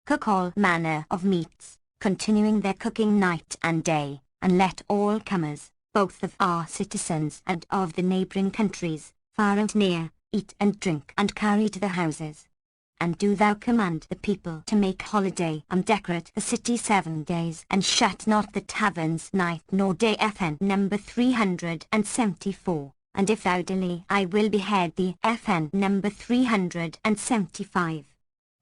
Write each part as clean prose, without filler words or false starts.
cook all manner of meats, continuing their cooking night and day, and let all comers, both of our citizens and of the neighbouring countries, far and near, eat and drink and carry to the houses. And do thou command the people to make holiday and decorate the city 7 days, and shut not the taverns night nor day. FN number 374. And if thou delay, I will behead thee. FN number 375.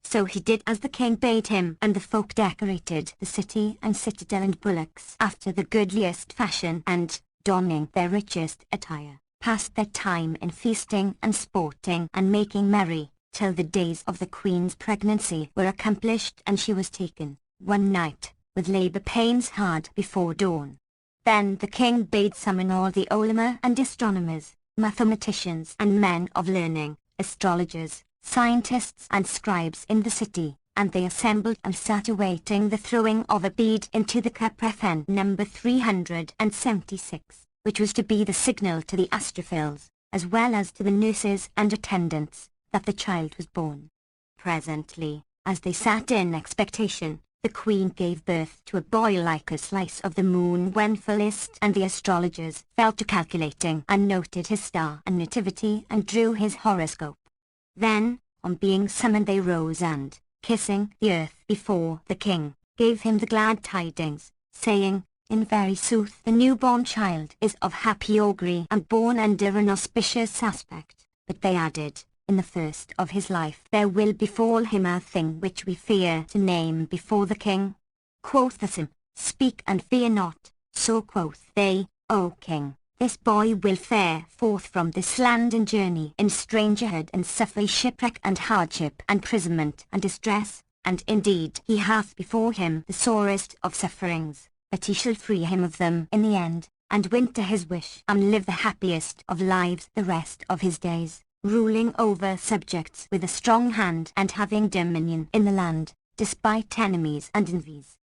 So he did as the king bade him, and the folk decorated the city and citadel and bullocks after the goodliest fashion, and, donning their richest attire, passed their time in feasting and sporting and making merry, till the days of the queen's pregnancy were accomplished, and she was taken, one night, with labour pains hard before dawn. Then the king bade summon all the olimar and astronomers, mathematicians and men of learning, astrologers, scientists and scribes in the city, and they assembled and sat awaiting the throwing of a bead into the cup. FN number 376, which was to be the signal to the astrophils, as well as to the nurses and attendants, that the child was born. Presently, as they sat in expectation, the queen gave birth to a boy like a slice of the moon when fullest, and the astrologers fell to calculating and noted his star and nativity and drew his horoscope. Then, on being summoned, they rose and, kissing the earth before the king, gave him the glad tidings, saying, "In very sooth the newborn child is of happy augury and born under an auspicious aspect." But they added, "In the first of his life there will befall him a thing which we fear to name before the king." Quoth the sim, "Speak and fear not." So quoth they, "O king, this boy will fare forth from this land and journey in strangerhood and suffer shipwreck and hardship and imprisonment and distress, and indeed he hath before him the sorest of sufferings, but he shall free him of them in the end, and win to his wish and live the happiest of lives the rest of his days, ruling over subjects with a strong hand and having dominion in the land, despite enemies and envies."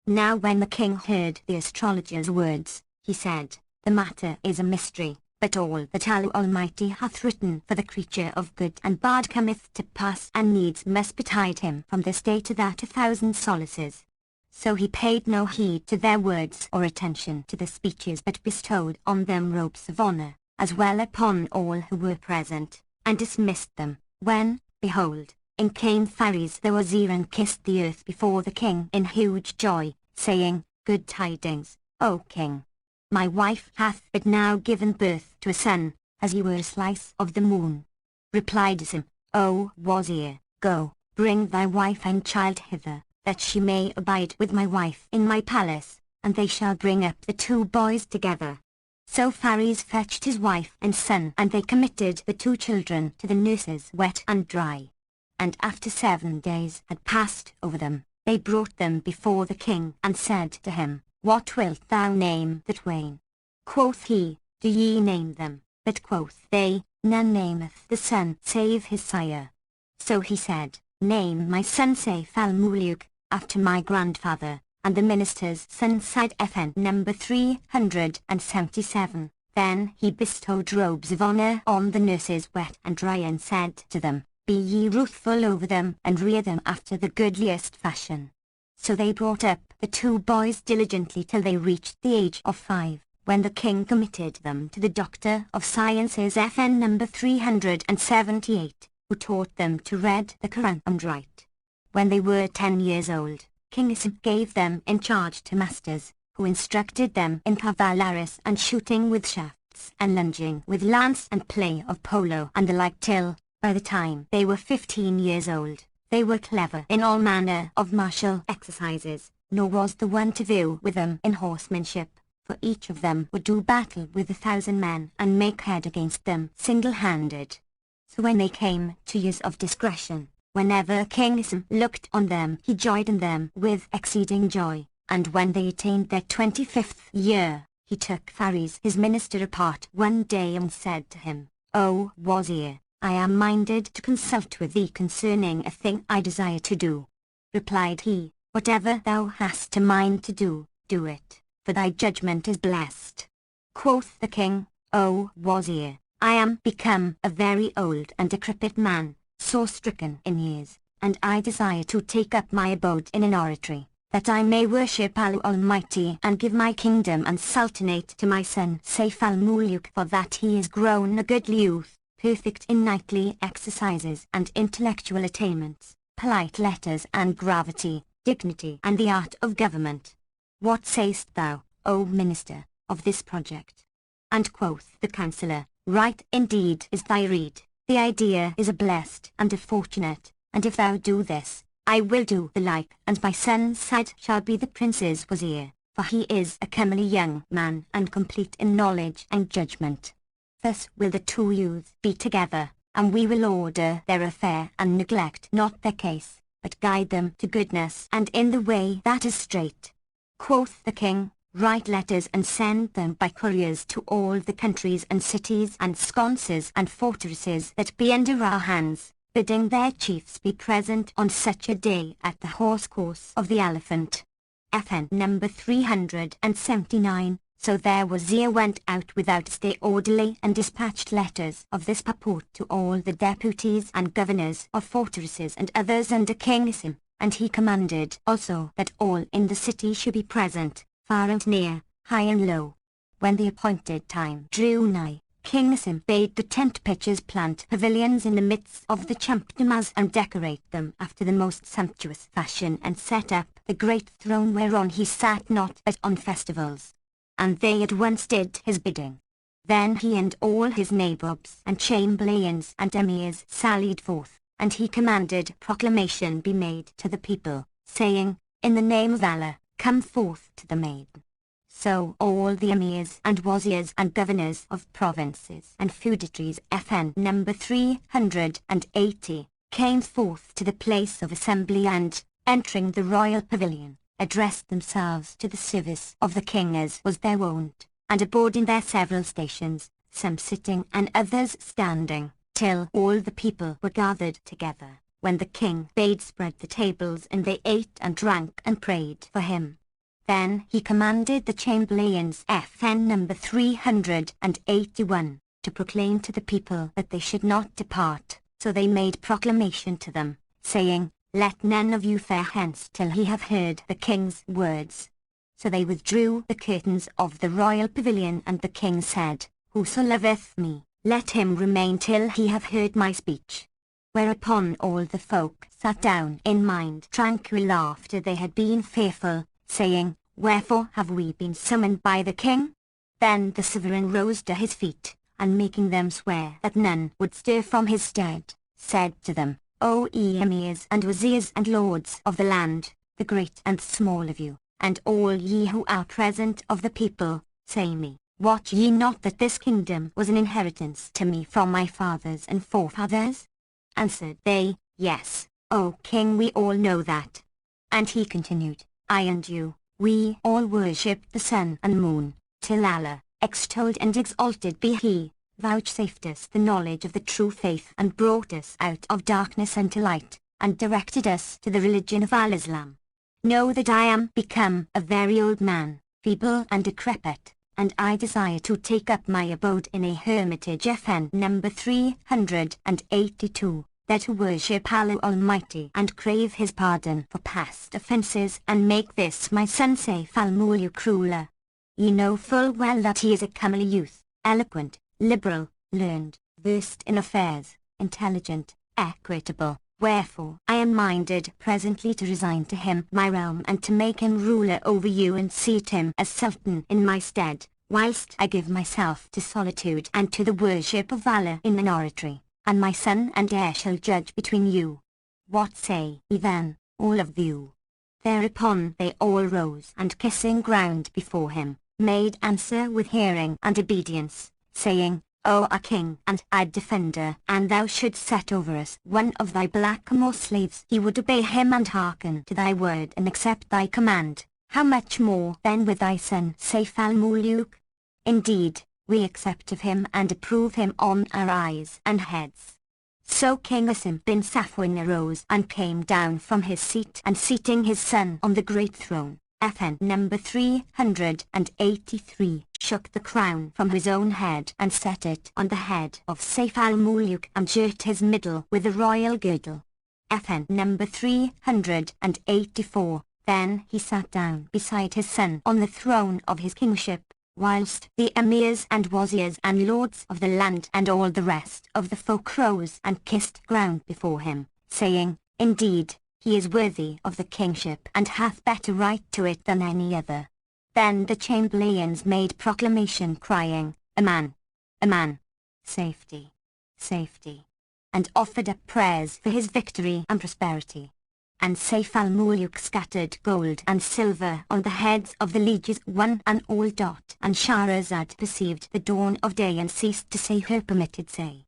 Now when the king heard the astrologer's words, he said, "The matter is a mystery, but all that Allah Almighty hath written for the creature of good and bad cometh to pass, and needs must betide him from this day to that 1,000 solaces." So he paid no heed to their words or attention to the speeches, but bestowed on them robes of honour, as well upon all who were present, and dismissed them, when, behold, in came Faris the wazir and kissed the earth before the king in huge joy, saying, "Good tidings, O king! My wife hath but now given birth to a son, as he were a slice of the moon." Replied Asim, "O wazir, go, bring thy wife and child hither, that she may abide with my wife in my palace, and they shall bring up the 2 boys together." So Faris fetched his wife and son, and they committed the 2 children to the nurses wet and dry. And after 7 days had passed over them, they brought them before the king, and said to him, "What wilt thou name the twain?" Quoth he, "Do ye name them?" But quoth they, "None nameth the son save his sire." So he said, "Name my son Saif al-Muluk, after my grandfather." And the minister's son sighed. FN number 377. Then he bestowed robes of honour on the nurses wet and dry, and said to them, "Be ye ruthful over them, and rear them after the goodliest fashion." So they brought up the 2 boys diligently till they reached the age of 5, when the king committed them to the doctor of sciences. FN number 378, who taught them to read the Quran and write. When they were 10 years old, King Asim gave them in charge to masters, who instructed them in cavalarice and shooting with shafts and lunging with lance and play of polo and the like, till, by the time they were 15 years old, they were clever in all manner of martial exercises, nor was the one to view with them in horsemanship, for each of them would do battle with 1,000 men and make head against them single-handed. So when they came to years of discretion, whenever King Asim looked on them he joyed in them with exceeding joy, and when they attained their 25th year, he took Faris his minister apart one day and said to him, "O wazir, I am minded to consult with thee concerning a thing I desire to do." Replied he, "Whatever thou hast a mind to do, do it, for thy judgment is blessed." Quoth the king, "O wazir, I am become a very old and decrepit man, sore stricken in years, and I desire to take up my abode in an oratory, that I may worship Allah Almighty and give my kingdom and sultanate to my son Saif al-Muluk, for that he is grown a goodly youth, perfect in knightly exercises and intellectual attainments, polite letters and gravity, dignity and the art of government. What sayest thou, O minister, of this project? And quoth the counsellor, right indeed is thy rede, the idea is a blessed and a fortunate, and if thou do this, I will do the like, and my son Said shall be the prince's wazir, for he is a comely young man and complete in knowledge and judgment. Thus will the two youths be together, and we will order their affair and neglect not their case, but guide them to goodness and in the way that is straight. Quoth the king, write letters and send them by couriers to all the countries and cities and sconces and fortresses that be under our hands, bidding their chiefs be present on such a day at the horse course of the elephant. FN number 379. So their wazir went out without stay orderly and dispatched letters of this purport to all the deputies and governors of fortresses and others under King Asim, and he commanded also that all in the city should be present, far and near, high and low. When the appointed time drew nigh, King Asim bade the tent pitchers plant pavilions in the midst of the champdamas and decorate them after the most sumptuous fashion, and set up the great throne whereon he sat not as on festivals. And they at once did his bidding. Then he and all his nabobs and chamberlains and emirs sallied forth, and he commanded proclamation be made to the people, saying, in the name of Allah, come forth to the maiden. So all the emirs and wazirs and governors of provinces and feudatories FN number 380 came forth to the place of assembly and, entering the royal pavilion, addressed themselves to the service of the king as was their wont, and abode in their several stations, some sitting and others standing, till all the people were gathered together, when the king bade spread the tables, and they ate and drank and prayed for him. Then he commanded the chamberlains FN number 381 to proclaim to the people that they should not depart, so they made proclamation to them, saying, let none of you fare hence till he have heard the king's words. So they withdrew the curtains of the royal pavilion, and the king said, whoso loveth me, let him remain till he have heard my speech. Whereupon all the folk sat down in mind tranquil after they had been fearful, saying, wherefore have we been summoned by the king? Then the sovereign rose to his feet, and making them swear that none would stir from his stead, said to them, O ye emirs and wazirs and lords of the land, the great and small of you, and all ye who are present of the people, say me, wot ye not that this kingdom was an inheritance to me from my fathers and forefathers? Answered they, yes, O king, we all know that. And he continued, I and you, we all worshipped the sun and moon, till Allah, extolled and exalted be he, vouchsafed us the knowledge of the true faith, and brought us out of darkness unto light, and directed us to the religion of Al-Islam. Know that I am become a very old man, feeble and decrepit, and I desire to take up my abode in a hermitage FN number 382, that to worship Allah Almighty and crave his pardon for past offences, and make this my son Saif al-Muluk ruler. Ye know full well that he is a comely youth, eloquent, liberal, learned, versed in affairs, intelligent, equitable, wherefore I am minded presently to resign to him my realm, and to make him ruler over you, and seat him as sultan in my stead, whilst I give myself to solitude and to the worship of Allah in an oratory, and my son and heir shall judge between you. What say ye then, all of you? Thereupon they all rose, and kissing ground before him, made answer with hearing and obedience, saying, O our king and our defender, and thou shouldst set over us one of thy blackamoor slaves, he would obey him and hearken to thy word and accept thy command. How much more then with thy son Saif al-Muluk? Indeed, we accept of him and approve him on our eyes and heads. So King Asim bin Safwan arose and came down from his seat, and seating his son on the great throne, FN number 383, shook the crown from his own head and set it on the head of Saif al-Muluk, and girt his middle with a royal girdle. FN number 384. Then he sat down beside his son on the throne of his kingship, whilst the emirs and wazirs and lords of the land and all the rest of the folk rose and kissed ground before him, saying, Indeed, he is worthy of the kingship and hath better right to it than any other. Then the chamberlains made proclamation crying, Aman! Aman! Safety! Safety! And offered up prayers for his victory and prosperity. And Sayf al-Muluk scattered gold and silver on the heads of the lieges one and all. And Shahrazad perceived the dawn of day and ceased to say her permitted say.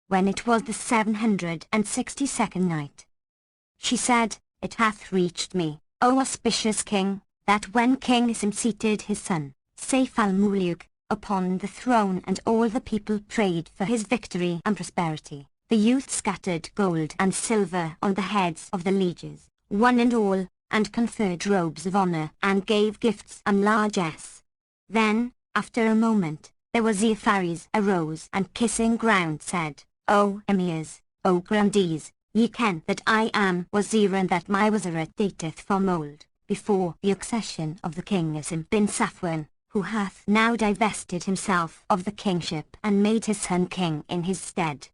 When it was the 762nd night, she said, It hath reached me, O auspicious king, that when King Asim seated his son, Sayf al-Muluk, upon the throne and all the people prayed for his victory and prosperity, the youth scattered gold and silver on the heads of the lieges, one and all, and conferred robes of honor and gave gifts and largesse. Then, after a moment, the Wazir Faris arose and kissing ground said, O emirs, O grandees, ye ken that I am Wazir and that my Wazirate dateth from old, before the accession of the King Asim bin Safwan, who hath now divested himself of the kingship and made his son king in his stead.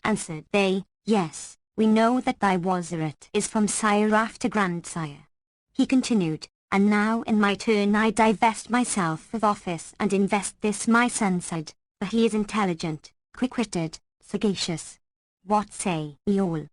Answered they, Yes, we know that thy Wazirate is from sire after grandsire. He continued, And now in my turn I divest myself of office and invest this my son Said, for he is intelligent, quick-witted, sagacious. What say ye all?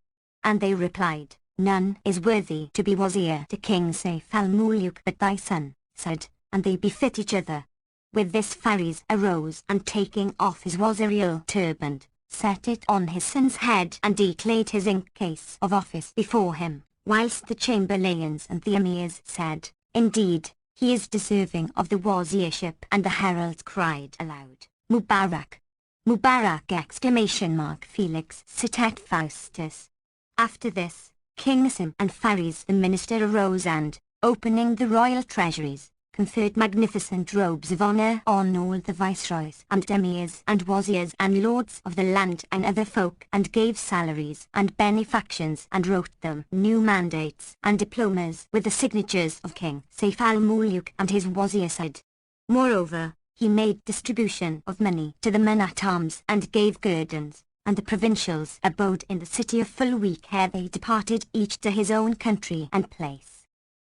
And they replied, None is worthy to be Wazir to King Sayf al-Muluk but thy son, Said, and they befit each other. With this Faris arose and taking off his Wazirial turban, set it on his son's head and declared his ink case of office before him, whilst the chamberlains and the emirs said, Indeed, he is deserving of the wazirship, and the heralds cried aloud, Mubarak! Mubarak! Felix Citet Faustus. After this, King Asim and Faris the minister arose and, opening the royal treasuries, conferred magnificent robes of honor on all the viceroys and emirs and wazirs and lords of the land and other folk, and gave salaries and benefactions and wrote them new mandates and diplomas with the signatures of King Sayf al-Muluk and his wazir Said. Moreover, he made distribution of money to the men-at-arms and gave guerdons, and the provincials abode in the city a full week ere they departed each to his own country and place.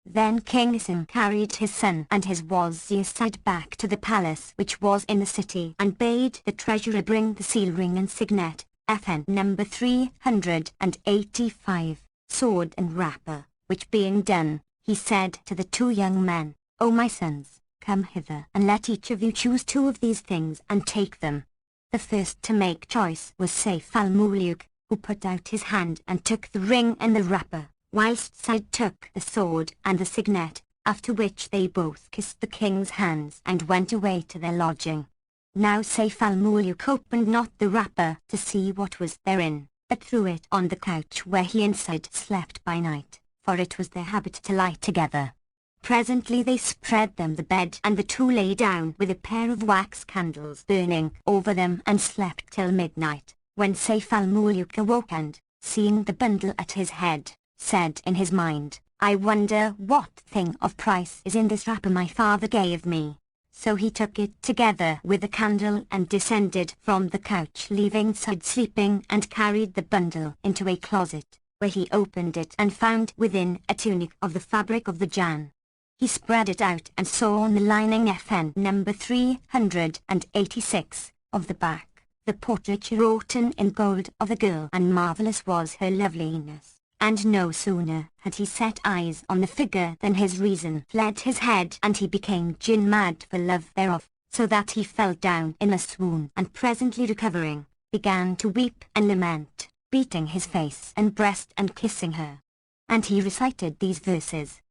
Then King Asim carried his son and his wazir Said back to the palace which was in the city and bade the treasurer bring the seal ring and signet, FN number 385, sword and wrapper, which being done, he said to the two young men, O my sons, come hither and let each of you choose two of these things and take them. The first to make choice was Sayf al-Muluk, who put out his hand and took the ring and the wrapper, whilst Said took the sword and the signet, after which they both kissed the king's hands and went away to their lodging. Now Sayf al-Muluk opened not the wrapper to see what was therein, but threw it on the couch where he and Said slept by night, for it was their habit to lie together. Presently they spread them the bed and the two lay down with a pair of wax candles burning over them and slept till midnight, when Sayf al-Muluk awoke and, seeing the bundle at his head, said in his mind, I wonder what thing of price is in this wrapper my father gave me. So he took it together with the candle and descended from the couch, leaving Said sleeping, and carried the bundle into a closet, where he opened it and found within a tunic of the fabric of the Jan. He spread it out and saw on the lining FN number 386 of the back the portraiture wroughten in gold of the girl, and marvellous was her loveliness. And no sooner had he set eyes on the figure than his reason fled his head, and he became jinn-mad for love thereof, so that he fell down in a swoon, and presently recovering, began to weep and lament, beating his face and breast and kissing her. And he recited these verses.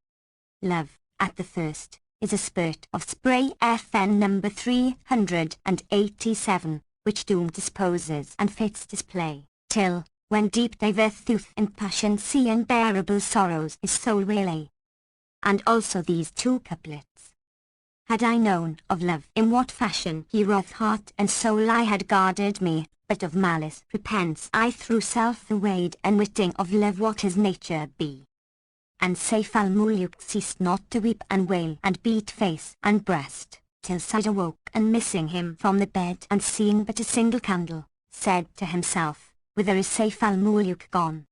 Love, at the first, is a spurt of spray FN number 387, which doom disposes and fates display, till, when deep diverthuth in passion see unbearable sorrows his soul waylay. And also these two couplets. Had I known of love in what fashion he wroth heart and soul, I had guarded me, but of malice repents I through self-awade and witting of love what his nature be. And Sayf al-Muluk ceased not to weep and wail and beat face and breast, till Said awoke and missing him from the bed and seeing but a single candle, said to himself, whither is Sayf al-Muluk gone?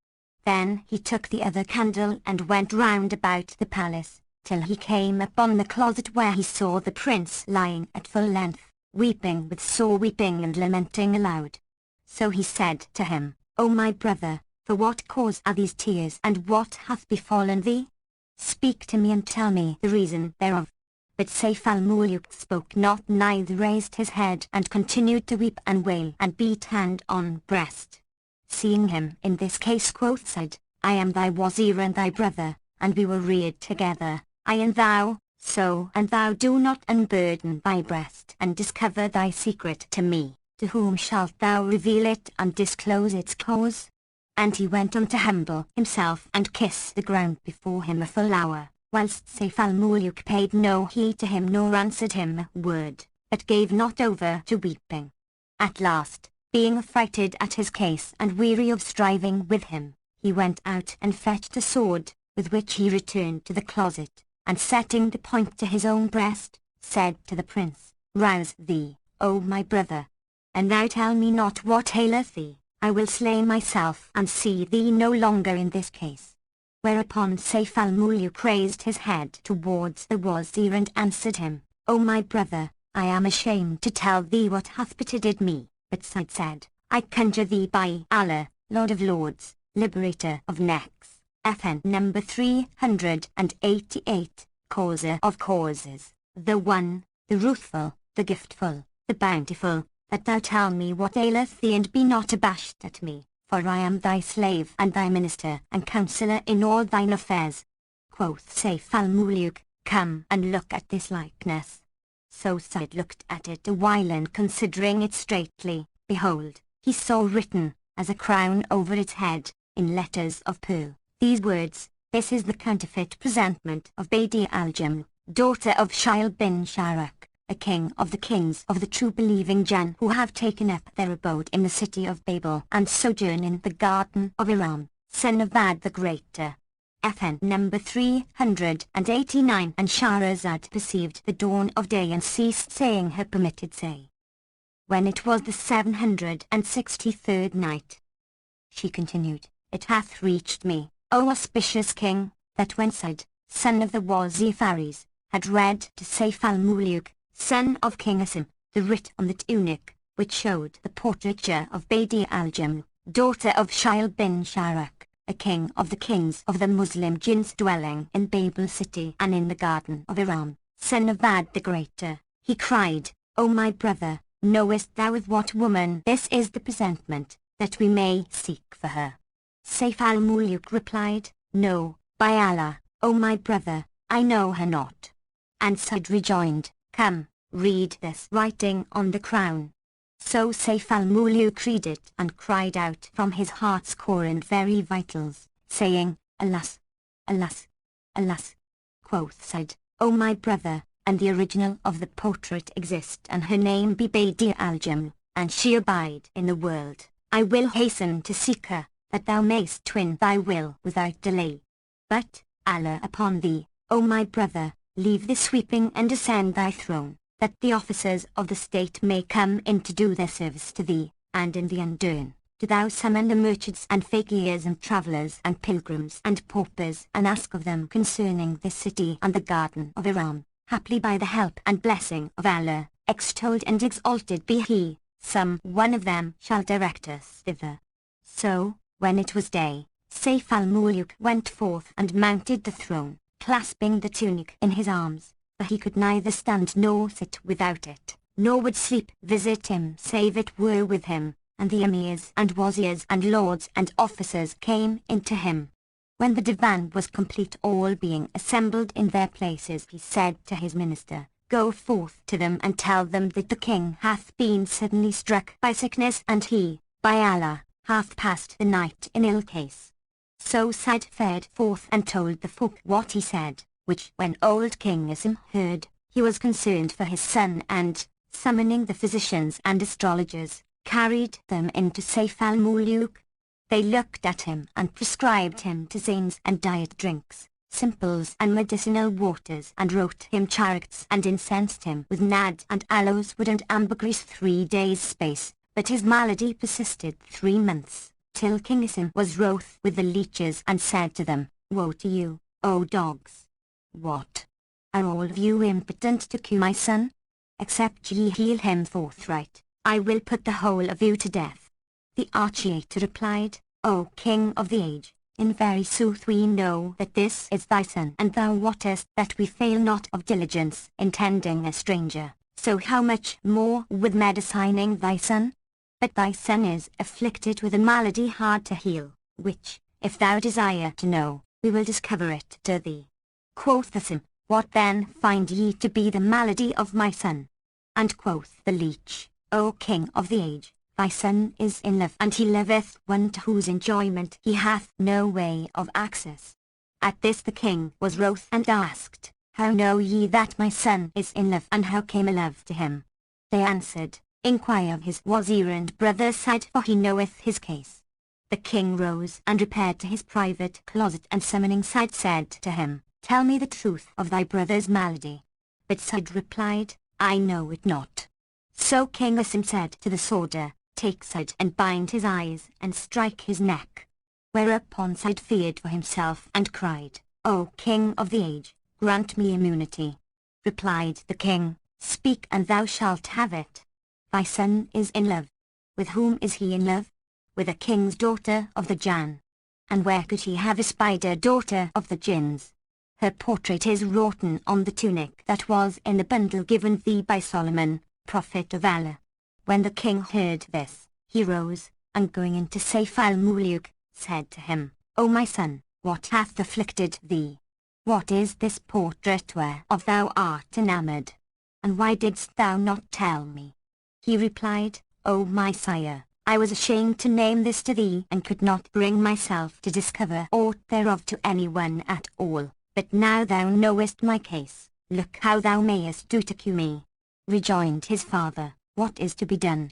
Then he took the other candle and went round about the palace, till he came upon the closet where he saw the prince lying at full length, weeping with sore weeping and lamenting aloud. So he said to him, O my brother, for what cause are these tears and what hath befallen thee? Speak to me and tell me the reason thereof. But Sayf al-Muluk spoke not, neither raised his head, and continued to weep and wail and beat hand on breast. Seeing him in this case, quoth Said, I am thy wazir and thy brother, and we were reared together, I and thou, so and thou do not unburden thy breast and discover thy secret to me. To whom shalt thou reveal it and disclose its cause? And he went on to humble himself and kiss the ground before him a full hour, whilst Sayf al-Muluk paid no heed to him nor answered him a word, but gave not over to weeping. At last, being affrighted at his case and weary of striving with him, he went out and fetched a sword, with which he returned to the closet, and setting the point to his own breast, said to the prince, Rouse thee, O my brother, and thou tell me not what aileth thee. I will slay myself and see thee no longer in this case. Whereupon Sayf al-Muluk raised his head towards the wazir and answered him, O my brother, I am ashamed to tell thee what hath betided me. But Said said, I conjure thee by Allah, Lord of Lords, Liberator of necks, FN number 388, Causer of causes, the One, the Ruthful, the Giftful, the Bountiful, that thou tell me what aileth thee and be not abashed at me, for I am thy slave and thy minister and counsellor in all thine affairs. Quoth Sayf al-Muluk, Come and look at this likeness. So Said looked at it a while and considering it straightly, behold, he saw written, as a crown over its head, in letters of pearl, these words, This is the counterfeit presentment of Badi al-Jaml, daughter of Shail bin Sharak, a king of the kings of the true believing Jinn who have taken up their abode in the city of Babel and sojourn in the garden of Iram, son of Ad the Greater. FN number 389. And Shahrazad perceived the dawn of day and ceased saying her permitted say. When it was the 763rd night, she continued, It hath reached me, O auspicious king, that when Said, son of the Wazir Faris, had read to Sayf al-Muluk, son of King Asim, the writ on the tunic, which showed the portraiture of Badi al-Jaml, daughter of Shail bin Sharak, a king of the kings of the Muslim jinns dwelling in Babel city and in the garden of Iram, son of Ad the Greater, he cried, O my brother, knowest thou with what woman this is the presentment, that we may seek for her? Sayf al-Muluk replied, No, by Allah, O my brother, I know her not. And Said rejoined, Come, read this writing on the crown. So Sayf al-Muluk read it and cried out from his heart's core and very vitals, saying, Alas! Alas! Alas! Quoth Said, O my brother, and the original of the portrait exist and her name be Badi al-Jaml, and she abide in the world. I will hasten to seek her, that thou mayst twin thy will without delay. But, Allah upon thee, O my brother, leave this weeping and ascend thy throne, that the officers of the state may come in to do their service to thee, and in the undone, do thou summon the merchants and fakirs and travellers and pilgrims and paupers and ask of them concerning this city and the garden of Iram, haply by the help and blessing of Allah, extolled and exalted be He, some one of them shall direct us thither. So, when it was day, Sayf al-Muluk went forth and mounted the throne, clasping the tunic in his arms, for he could neither stand nor sit without it, nor would sleep visit him save it were with him, and the emirs and wazirs and lords and officers came in to him. When the divan was complete, all being assembled in their places, he said to his minister, Go forth to them and tell them that the king hath been suddenly struck by sickness and he, by Allah, hath passed the night in ill case. So Said fared forth and told the folk what he said, which when old King Asim heard, he was concerned for his son and, summoning the physicians and astrologers, carried them into Saif al-Muluk. They looked at him and prescribed him tisanes and diet drinks, simples and medicinal waters, and wrote him characts and incensed him with nard and aloes wood and ambergris 3 days' space, but his malady persisted 3 months, till King Asim was wroth with the leeches and said to them, Woe to you, O dogs! What? Are all of you impotent to cure my son? Except ye heal him forthright, I will put the whole of you to death. The Archiator replied, O King of the age, in very sooth we know that this is thy son, and thou wottest that we fail not of diligence in tending a stranger, so how much more with medicining thy son? But thy son is afflicted with a malady hard to heal, which, if thou desire to know, we will discover it to thee. Quoth Asim, What then find ye to be the malady of my son? And quoth the leech, O King of the age, thy son is in love, and he loveth one to whose enjoyment he hath no way of access. At this the king was wroth and asked, How know ye that my son is in love, and how came a love to him? They answered, Inquire of his wazir and brother Said, for he knoweth his case. The king rose and repaired to his private closet, and summoning Said said to him, Tell me the truth of thy brother's malady. But Said replied, I know it not. So King Asim said to the sworder, Take Said and bind his eyes and strike his neck. Whereupon Said feared for himself and cried, O King of the age, grant me immunity. Replied the king, Speak and thou shalt have it. Thy son is in love. With whom is he in love? With a king's daughter of the Jann. And where could he have espied a daughter of the jinns? Her portrait is wroughten on the tunic that was in the bundle given thee by Solomon, prophet of Allah. When the king heard this, he rose, and going into Saif al-Muluk, said to him, O my son, what hath afflicted thee? What is this portrait whereof thou art enamoured? And why didst thou not tell me? He replied, O my sire, I was ashamed to name this to thee, and could not bring myself to discover aught thereof to any one at all. But now thou knowest my case, look how thou mayest do to cure me. Rejoined his father, What is to be done?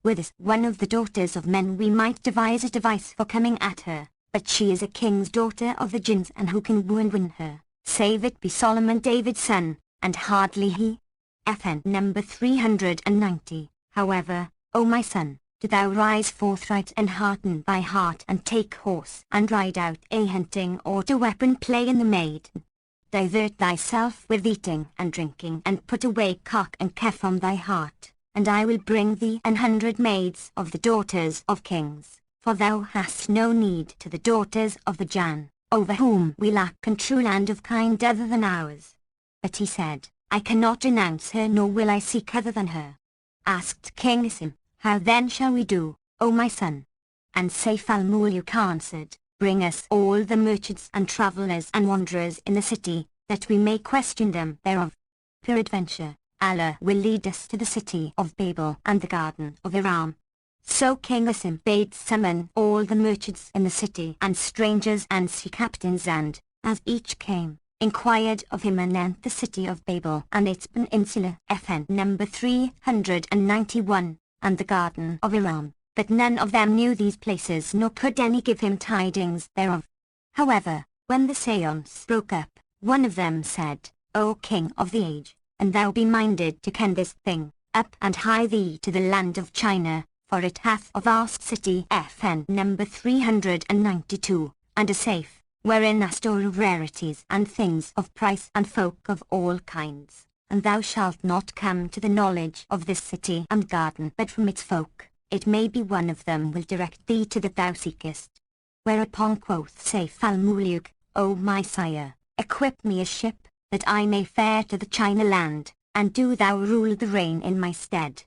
With this one of the daughters of men we might devise a device for coming at her, but she is a king's daughter of the jinns, and who can woo and win her, save it be Solomon David's son, and hardly he? FN number 390. However, O my son, do thou rise forthright and hearten thy heart, and take horse and ride out a hunting or to weapon play in the maiden. Divert thyself with eating and drinking, and put away cock and care from thy heart, and I will bring thee 100 maids of the daughters of kings, for thou hast no need to the daughters of the Jann, over whom we lack a true land of kind other than ours. But he said, I cannot renounce her, nor will I seek other than her. Asked King Asim, How then shall we do, O my son? And Saif al-Muluk answered, Bring us all the merchants and travellers and wanderers in the city, that we may question them thereof. Peradventure, Allah will lead us to the city of Babel and the garden of Iram. So King Asim bade summon all the merchants in the city, and strangers and sea captains, and, as each came, inquired of him anent the city of Babel and its peninsula, FN number 391, and the garden of Iram, but none of them knew these places, nor could any give him tidings thereof. However, when the seance broke up, one of them said, O King of the age, and thou be minded to ken this thing, up and hie thee to the land of China, for it hath a vast city, FN number 392, and a safe, wherein are store of rarities and things of price and folk of all kinds, and thou shalt not come to the knowledge of this city and garden but from its folk. It may be one of them will direct thee to that thou seekest. Whereupon quoth Saif al-Muluk, O my sire, equip me a ship, that I may fare to the China land, and do thou rule the reign in my stead.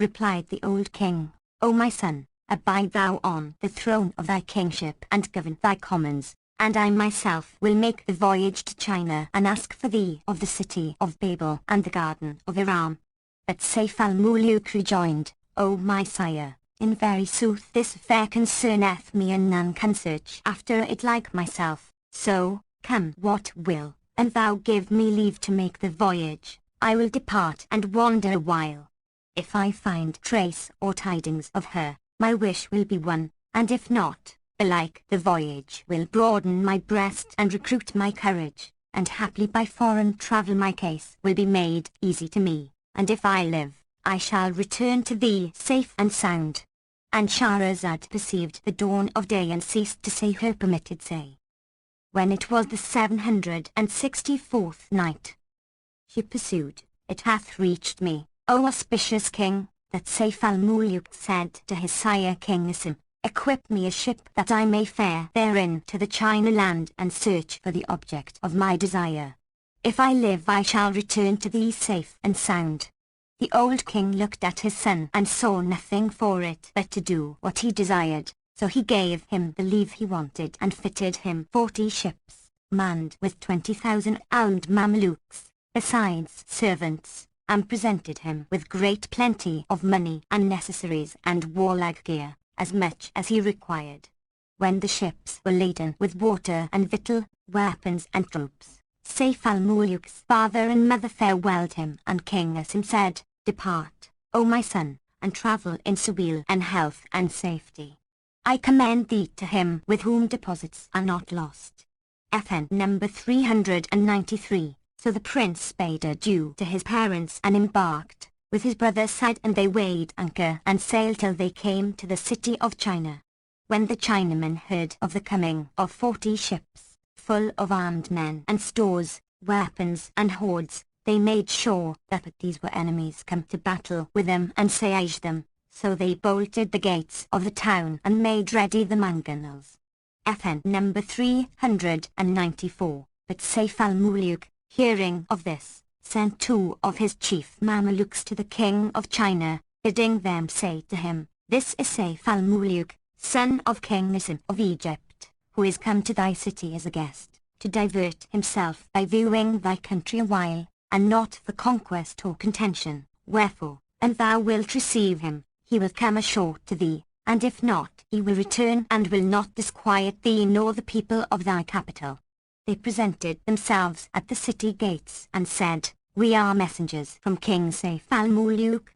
Replied the old king, O my son, abide thou on the throne of thy kingship and govern thy commons, and I myself will make the voyage to China and ask for thee of the city of Babel and the garden of Iram. But Saif al-Muluk rejoined, O my sire, in very sooth this affair concerneth me, and none can search after it like myself, so, come what will, and thou give me leave to make the voyage, I will depart and wander a while. If I find trace or tidings of her, my wish will be won, and if not, belike the voyage will broaden my breast and recruit my courage, and haply by foreign travel my case will be made easy to me, and if I live, I shall return to thee safe and sound. And Shahrazad perceived the dawn of day and ceased to say her permitted say. When it was the 764th night, she pursued, It hath reached me, O auspicious king, that Sayf al-Muluk said to his sire King Asim, Equip me a ship that I may fare therein to the China land and search for the object of my desire. If I live I shall return to thee safe and sound. The old king looked at his son and saw nothing for it but to do what he desired, so he gave him the leave he wanted and fitted him 40 ships, manned with 20,000 armed Mamelukes, besides servants, and presented him with great plenty of money and necessaries and warlike gear, as much as he required. When the ships were laden with water and victual, weapons and troops, Sayf al-Muluk's father and mother farewelled him, and King Asim said, Depart, O my son, and travel in weal and health and safety. I commend thee to him with whom deposits are not lost. FN number 393. So the prince bade adieu to his parents and embarked, with his brother Said, and they weighed anchor and sailed till they came to the city of China. When the Chinamen heard of the coming of 40 ships, full of armed men and stores, weapons and hoards, they made sure that these were enemies come to battle with them and siege them, so they bolted the gates of the town and made ready the mangonels. FN number 394. But Sayf al-Muluk, hearing of this, sent 2 of his chief Mamelukes to the king of China, bidding them say to him, This is Sayf al-Muluk, son of King Asim of Egypt, who is come to thy city as a guest, to divert himself by viewing thy country a while, and not for conquest or contention. Wherefore, and thou wilt receive him, he will come ashore to thee, and if not, he will return and will not disquiet thee nor the people of thy capital. They presented themselves at the city gates and said, We are messengers from King Sayf al-Muluk.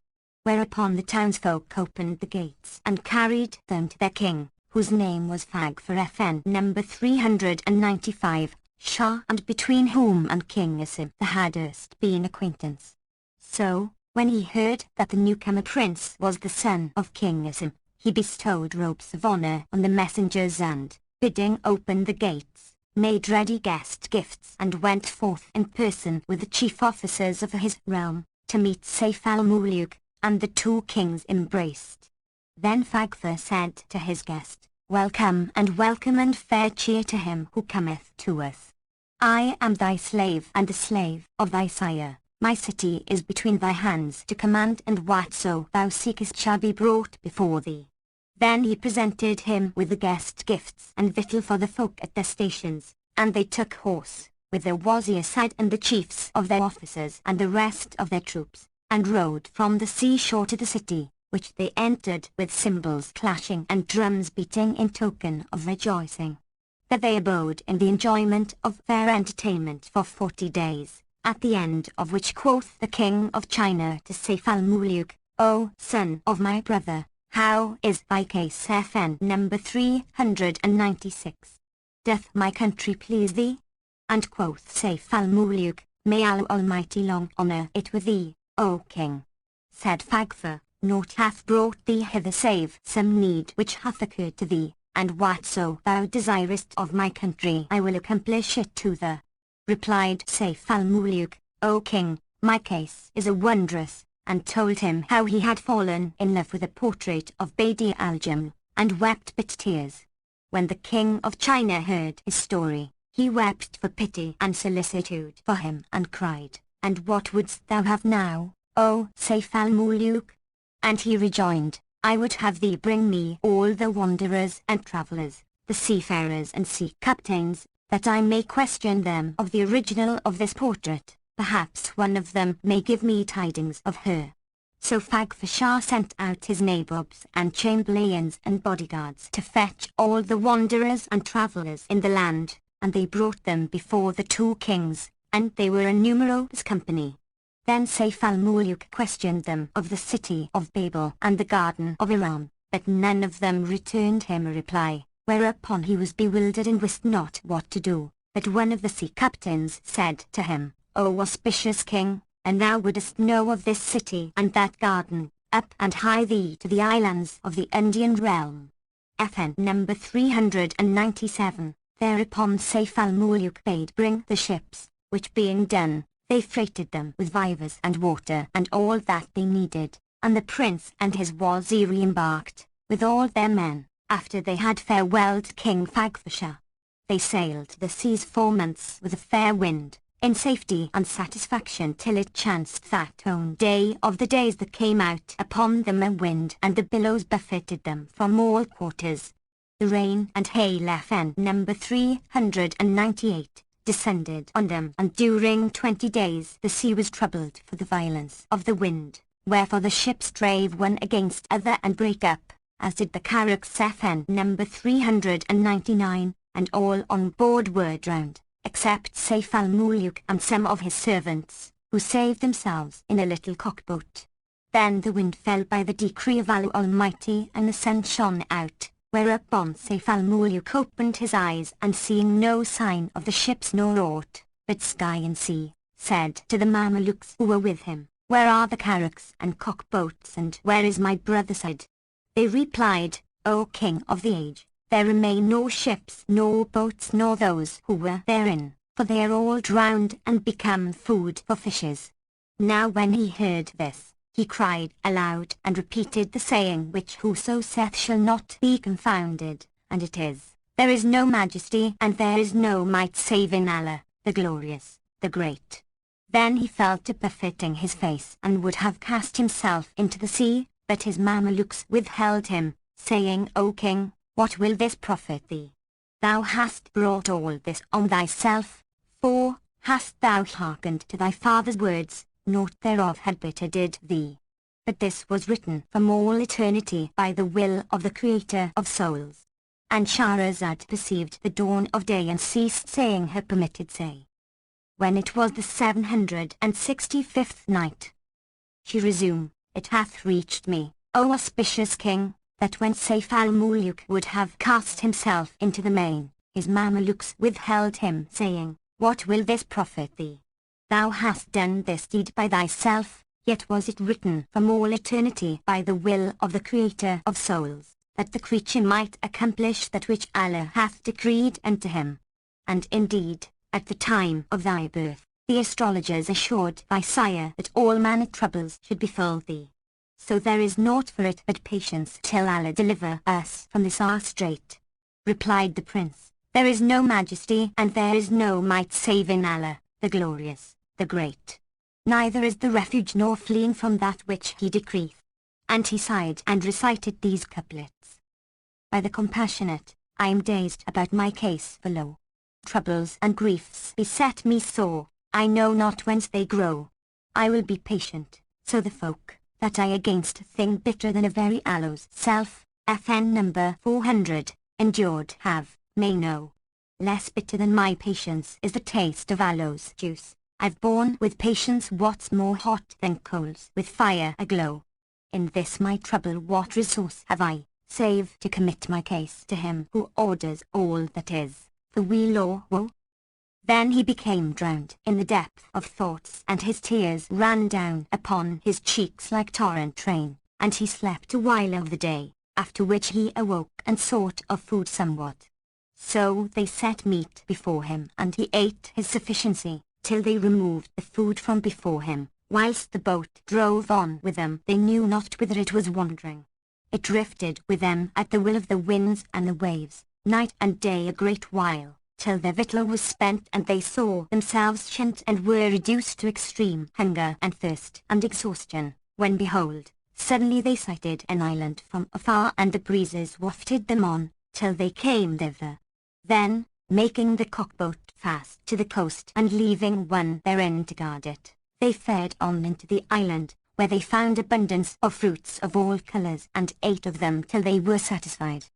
Whereupon the townsfolk opened the gates and carried them to their king, whose name was Fag for FN number 395, Shah, and between whom and King Asim there had erst been acquaintance. So, when he heard that the newcomer prince was the son of King Asim, he bestowed robes of honor on the messengers and, bidding open the gates, made ready guest gifts and went forth in person with the chief officers of his realm, to meet Sayf al-Muluk, and the 2 kings embraced. Then Fagfur said to his guest, Welcome and fair cheer to him who cometh to us. I am thy slave and the slave of thy sire. My city is between thy hands to command, and whatso thou seekest shall be brought before thee. Then he presented him with the guest gifts and victual for the folk at their stations, and they took horse, with their wazir Said and the chiefs of their officers and the rest of their troops, and rode from the seashore to the city, which they entered with cymbals clashing and drums beating in token of rejoicing. There they abode in the enjoyment of fair entertainment for 40 days, at the end of which quoth the king of China to Sayf al-Muluk, O son of my brother, how is thy case? FN number 396. Doth my country please thee? And quoth Sayf al-Muluk, May Allah Almighty long honor it with thee, O king. Said Fagfur, Naught hath brought thee hither save some need which hath occurred to thee, and whatso thou desirest of my country I will accomplish it to thee. Replied Sayf al-Muluk, O king, my case is a wondrous, and told him how he had fallen in love with a portrait of Badi al-Jaml, and wept bitter tears. When the king of China heard his story, he wept for pity and solicitude for him and cried, And what wouldst thou have now, O Sayf al-Muluk? And he rejoined, I would have thee bring me all the wanderers and travellers, the seafarers and sea captains, that I may question them of the original of this portrait. Perhaps one of them may give me tidings of her. So Fagfur Shah sent out his nabobs and chamberlains and bodyguards to fetch all the wanderers and travellers in the land, and they brought them before the 2 kings, and they were a numerous company. Then Sayf al-Muluk questioned them of the city of Babel and the garden of Iran, but none of them returned him a reply, whereupon he was bewildered and wist not what to do. But one of the sea captains said to him, O auspicious king, and thou wouldest know of this city and that garden, up and hie thee to the islands of the Indian realm. FN number 397. Thereupon Sayf al-Muluk bade bring the ships, which being done, they freighted them with vivers and water and all that they needed, and the prince and his wazir embarked, with all their men, after they had farewelled King Fagfasha. They sailed the seas 4 months with a fair wind, in safety and satisfaction, till it chanced that on day of the days that came out upon them a wind, and the billows buffeted them from all quarters. The rain and hail FN number 398 descended on them, and during 20 days the sea was troubled for the violence of the wind, wherefore the ships strave one against other and break up, as did the carracks FN number 399, and all on board were drowned, except Sayf al-Muluk and some of his servants, who saved themselves in a little cockboat. Then the wind fell by the decree of Allah Almighty, and the sun shone out, whereupon Sayf al-Muluk opened his eyes, and seeing no sign of the ships nor aught but sky and sea, said to the Mamelukes who were with him, Where are the carracks and cockboats, and where is my brother Said? They replied, O King of the age, there remain no ships nor boats nor those who were therein, for they are all drowned and become food for fishes. Now when he heard this, he cried aloud and repeated the saying which whoso saith shall not be confounded, and it is, There is no majesty and there is no might save in Allah, the glorious, the great. Then he fell to buffeting his face and would have cast himself into the sea, but his Mamelukes withheld him, saying, O king, what will this profit thee? Thou hast brought all this on thyself, for, hast thou hearkened to thy father's words, naught thereof had bettered thee. But this was written from all eternity by the will of the Creator of souls. And Shahrazad perceived the dawn of day and ceased saying her permitted say. When it was the 765th night, she resumed, It hath reached me, O auspicious king, that when Sayf al-Muluk would have cast himself into the main, his Mamelukes withheld him, saying, What will this profit thee? Thou hast done this deed by thyself, yet was it written from all eternity by the will of the Creator of souls, that the creature might accomplish that which Allah hath decreed unto him. And indeed, at the time of thy birth, the astrologers assured thy sire that all manner troubles should befall thee. So there is naught for it but patience till Allah deliver us from this our strait. Replied the prince, There is no majesty and there is no might save in Allah, the glorious, the great. Neither is the refuge nor fleeing from that which he decreeth. And he sighed and recited these couplets. By the compassionate, I am dazed about my case below. Troubles and griefs beset me sore, I know not whence they grow. I will be patient, so the folk that I against thing bitter than a very aloes self, FN number 400, endured have, may know. Less bitter than my patience is the taste of aloes juice. I've borne with patience what's more hot than coals with fire aglow. In this my trouble what resource have I, save to commit my case to him who orders all that is, the weal or woe? Then he became drowned in the depth of thoughts, and his tears ran down upon his cheeks like torrent train, and he slept a while of the day, after which he awoke and sought of food somewhat. So they set meat before him, and he ate his sufficiency, till they removed the food from before him, whilst the boat drove on with them they knew not whither it was wandering. It drifted with them at the will of the winds and the waves, night and day a great while, till their victual was spent and they saw themselves shent and were reduced to extreme hunger and thirst and exhaustion, when behold, suddenly they sighted an island from afar, and the breezes wafted them on, till they came thither. Then, making the cockboat fast to the coast and leaving one therein to guard it, they fared on into the island, where they found abundance of fruits of all colours, and ate of them till they were satisfied.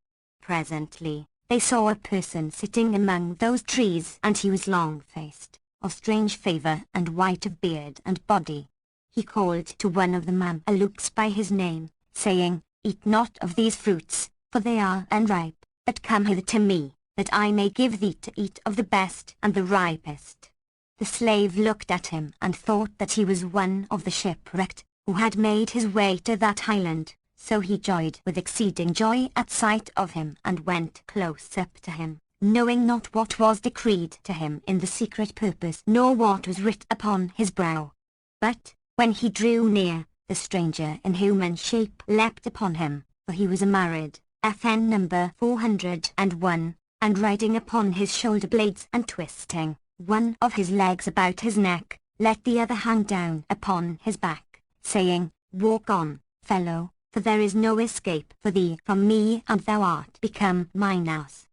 Presently, they saw a person sitting among those trees, and he was long-faced, of strange favour and white of beard and body, he called to one of the Mamelukes by his name, saying, "Eat not of these fruits, for they are unripe, but come hither to me, that I may give thee to eat of the best and the ripest." The slave looked at him and thought that he was one of the shipwrecked, who had made his way to that island, so he joyed with exceeding joy at sight of him and went close up to him, knowing not what was decreed to him in the secret purpose nor what was writ upon his brow. But, when he drew near, the stranger in human shape leapt upon him, for he was a married, FN number 401, and riding upon his shoulder blades and twisting one of his legs about his neck, let the other hang down upon his back, saying, "Walk on, fellow, for there is no escape for thee from me, and thou art become mine house."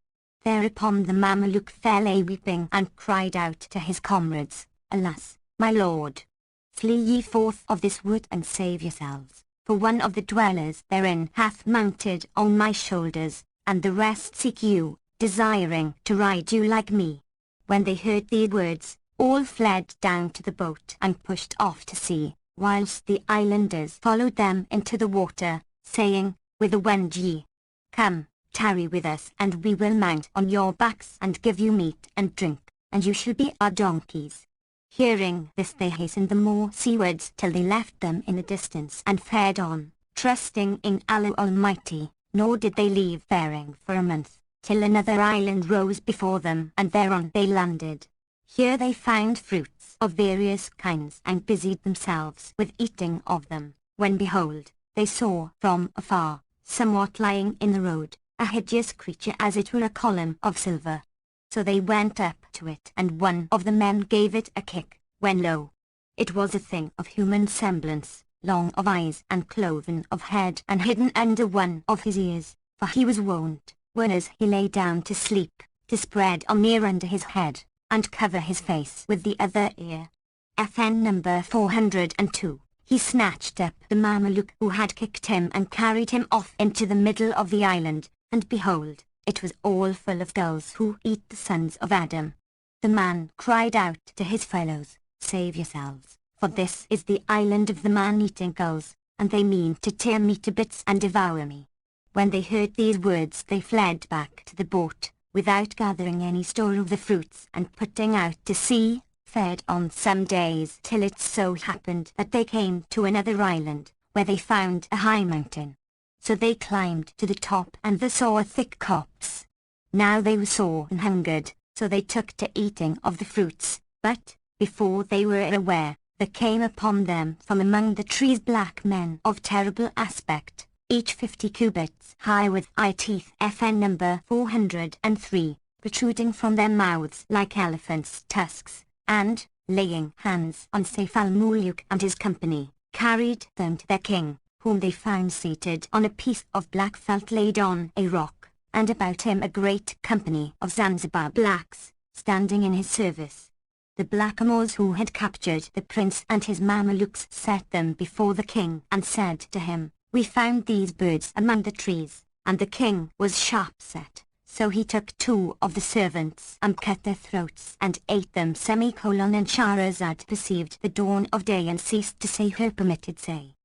Thereupon the Mameluke fell a weeping and cried out to his comrades, "Alas, my lord! Flee ye forth of this wood and save yourselves, for one of the dwellers therein hath mounted on my shoulders, and the rest seek you, desiring to ride you like me." When they heard these words, all fled down to the boat and pushed off to sea, whilst the islanders followed them into the water, saying, "Whither wend ye? Come, tarry with us, and we will mount on your backs and give you meat and drink, and you shall be our donkeys." Hearing this, they hastened the more seawards till they left them in the distance and fared on, trusting in Allah Almighty, nor did they leave faring for a month, till another island rose before them, and thereon they landed. Here they found fruits of various kinds and busied themselves with eating of them, when behold, they saw from afar, somewhat lying in the road, a hideous creature as it were a column of silver. So they went up to it, and one of the men gave it a kick, when lo! It was a thing of human semblance, long of eyes and cloven of head and hidden under one of his ears, for he was wont, when as he lay down to sleep, to spread a ear under his head, and cover his face with the other ear. FN number 402. He snatched up the Mameluke who had kicked him and carried him off into the middle of the island, and behold, it was all full of gulls who eat the sons of Adam. The man cried out to his fellows, "Save yourselves, for this is the island of the man-eating gulls, and they mean to tear me to bits and devour me." When they heard these words, they fled back to the boat, without gathering any store of the fruits, and putting out to sea, fared on some days till it so happened that they came to another island, where they found a high mountain. So they climbed to the top and they saw a thick copse. Now they were sore and hungered, so they took to eating of the fruits, but, before they were aware, there came upon them from among the trees black men of terrible aspect, each 50 cubits high with eye teeth FN number 403, protruding from their mouths like elephants' tusks, and, laying hands on Sayf al-Muluk and his company, carried them to their king, whom they found seated on a piece of black felt laid on a rock, and about him a great company of Zanzibar blacks, standing in his service. The blackamoors who had captured the prince and his Mamelukes set them before the king and said to him, "We found these birds among the trees," and the king was sharp set, so he took 2 of the servants and cut their throats and ate them. And Shahrazad perceived the dawn of day and ceased to say her permitted say.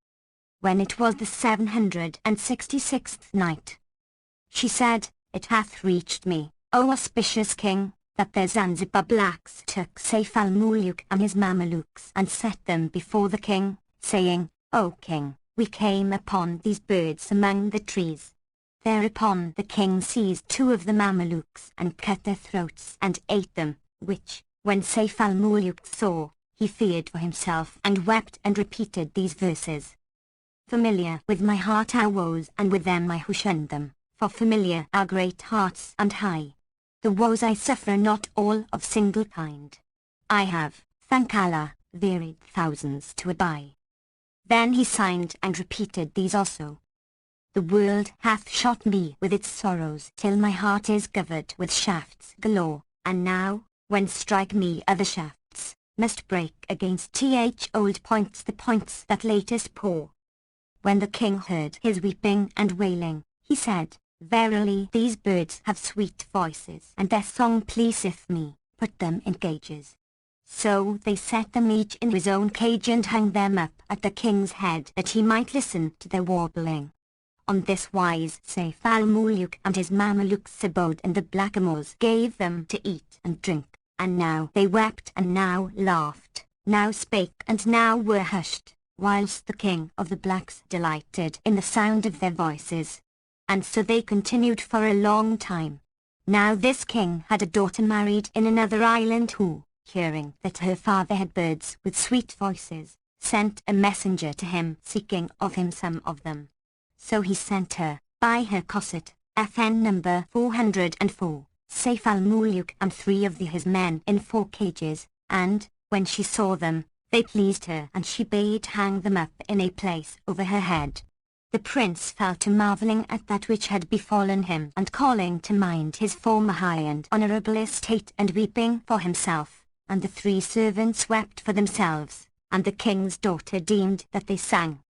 When it was the 766th night, she said, "It hath reached me, O auspicious king, that the Zanzibar blacks took Sayf al-Muluk and his Mamelukes and set them before the king, saying, 'O king, we came upon these birds among the trees.' Thereupon the king seized 2 of the Mamelukes and cut their throats and ate them, which, when Sayf al-Muluk saw, he feared for himself and wept and repeated these verses. Familiar with my heart are woes, and with them I who shunned them, for familiar are great hearts and high. The woes I suffer are not all of single kind. I have, thank Allah, varied thousands to abide." Then he signed and repeated these also. "The world hath shot me with its sorrows till my heart is covered with shafts galore, and now, when strike me other shafts, must break against old points, the points that latest pour." When the king heard his weeping and wailing, he said, "Verily these birds have sweet voices, and their song pleaseth me, put them in cages." So they set them each in his own cage and hung them up at the king's head that he might listen to their warbling. On this wise Sayf al-Muluk and his Mamelukes abode, and the blackamoors gave them to eat and drink, and now they wept and now laughed, now spake and now were hushed, whilst the king of the blacks delighted in the sound of their voices. And so they continued for a long time. Now this king had a daughter married in another island who, hearing that her father had birds with sweet voices, sent a messenger to him seeking of him some of them. So he sent her, by her cosset, FN number 404, Sayf al-Muluk and 3 of his men in 4 cages, and, when she saw them, they pleased her and she bade hang them up in a place over her head. The prince fell to marvelling at that which had befallen him and calling to mind his former high and honourable estate and weeping for himself, and the 3 servants wept for themselves, and the king's daughter deemed that they sang.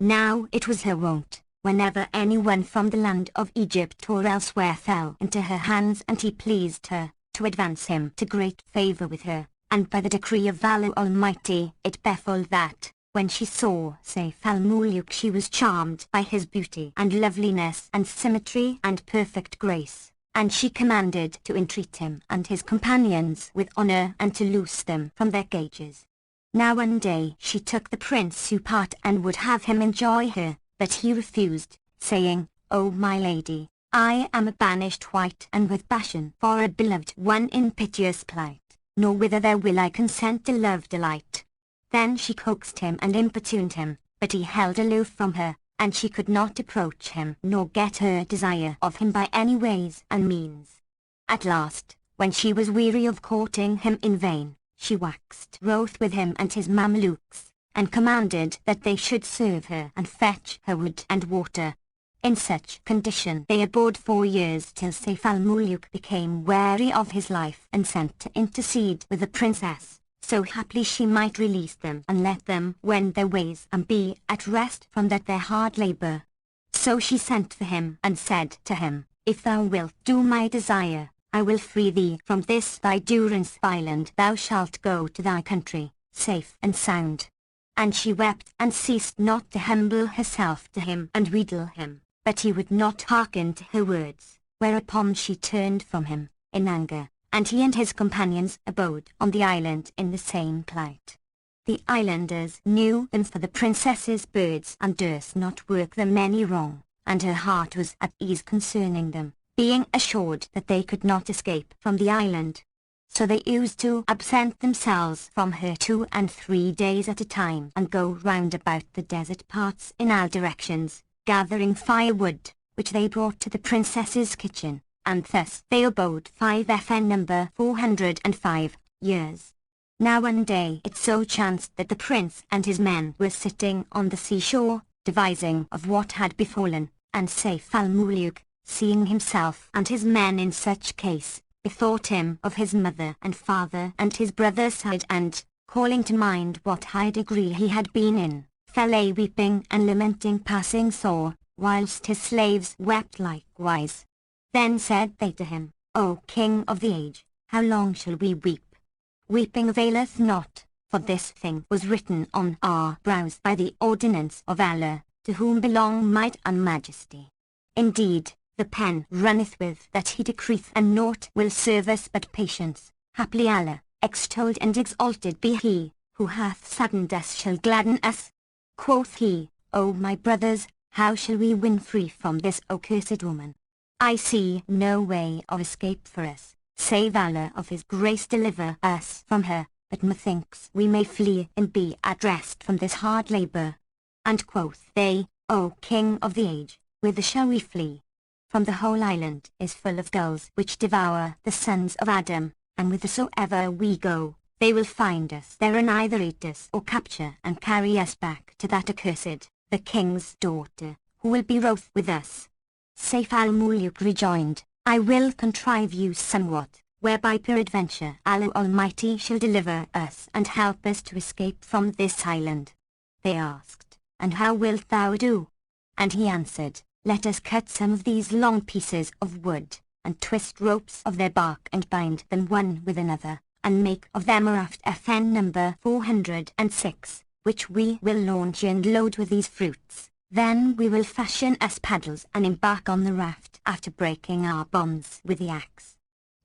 Now it was her wont, whenever anyone from the land of Egypt or elsewhere fell into her hands and he pleased her, to advance him to great favour with her, and by the decree of Allah Almighty it befell that, when she saw Sayf al-Muluk, she was charmed by his beauty and loveliness and symmetry and perfect grace, and she commanded to entreat him and his companions with honour and to loose them from their cages. Now one day she took the prince to part and would have him enjoy her, but he refused, saying, "O my lady, I am a banished wight and with passion for a beloved one in piteous plight, nor whither there will I consent to love delight." Then she coaxed him and importuned him, but he held aloof from her, and she could not approach him nor get her desire of him by any ways and means. At last, when she was weary of courting him in vain, she waxed wroth with him and his Mamelukes, and commanded that they should serve her and fetch her wood and water. In such condition they abode 4 years till Sayf al-Muluk became weary of his life and sent to intercede with the princess, so haply she might release them and let them wend their ways and be at rest from that their hard labour. So she sent for him and said to him, "If thou wilt do my desire, I will free thee from this thy durance island. Thou shalt go to thy country, safe and sound." And she wept and ceased not to humble herself to him and wheedle him, but he would not hearken to her words, whereupon she turned from him, in anger, and he and his companions abode on the island in the same plight. The islanders knew them for the princess's birds and durst not work them any wrong, and her heart was at ease concerning them, being assured that they could not escape from the island. So they used to absent themselves from her 2 and 3 days at a time and go round about the desert parts in all directions, gathering firewood, which they brought to the princess's kitchen, and thus they abode 5 FN number 405 years. Now one day it so chanced that the prince and his men were sitting on the seashore, devising of what had befallen, and Sayf al-Muluk, seeing himself and his men in such case, bethought him of his mother and father and his brother's side, and, calling to mind what high degree he had been in, fell a weeping and lamenting passing sore, whilst his slaves wept likewise. Then said they to him, "O King of the age, how long shall we weep? Weeping availeth not, for this thing was written on our brows by the ordinance of Allah, to whom belong might and majesty. Indeed, the pen runneth with that he decreeth, and naught will serve us but patience. Haply Allah, extolled and exalted be he, who hath saddened us shall gladden us." Quoth he, "O my brothers, how shall we win free from this accursed woman? I see no way of escape for us, save Allah of his grace deliver us from her, but methinks we may flee and be at rest from this hard labour." And quoth they, "O King of the age, whither shall we flee? From the whole island is full of gulls which devour the sons of Adam, and whithersoever we go, they will find us there and either eat us or capture and carry us back to that accursed, the king's daughter, who will be wroth with us." Sayf al-Muluk rejoined, "I will contrive you somewhat, whereby peradventure Allah Almighty shall deliver us and help us to escape from this island." They asked, "And how wilt thou do?" And he answered, "Let us cut some of these long pieces of wood, and twist ropes of their bark and bind them one with another, and make of them a raft FN number 406, which we will launch and load with these fruits. Then we will fashion us paddles and embark on the raft after breaking our bonds with the axe.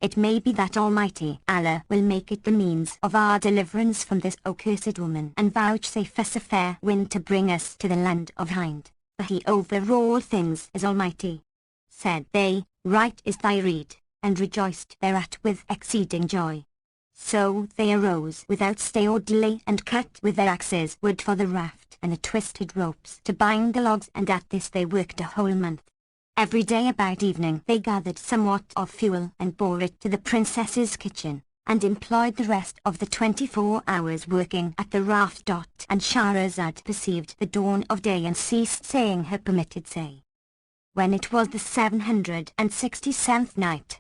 It may be that Almighty Allah will make it the means of our deliverance from this accursed woman and vouchsafe us a fair wind to bring us to the land of Hind, for he over all things is Almighty. Said they, Right is thy rede, and rejoiced thereat with exceeding joy. So they arose without stay or delay and cut with their axes wood for the raft and the twisted ropes to bind the logs, and at this they worked a whole month. Every day about evening they gathered somewhat of fuel and bore it to the princess's kitchen, and employed the rest of the 24 hours working at the raft. And Shahrazad perceived the dawn of day and ceased saying her permitted say. When it was the 767th night,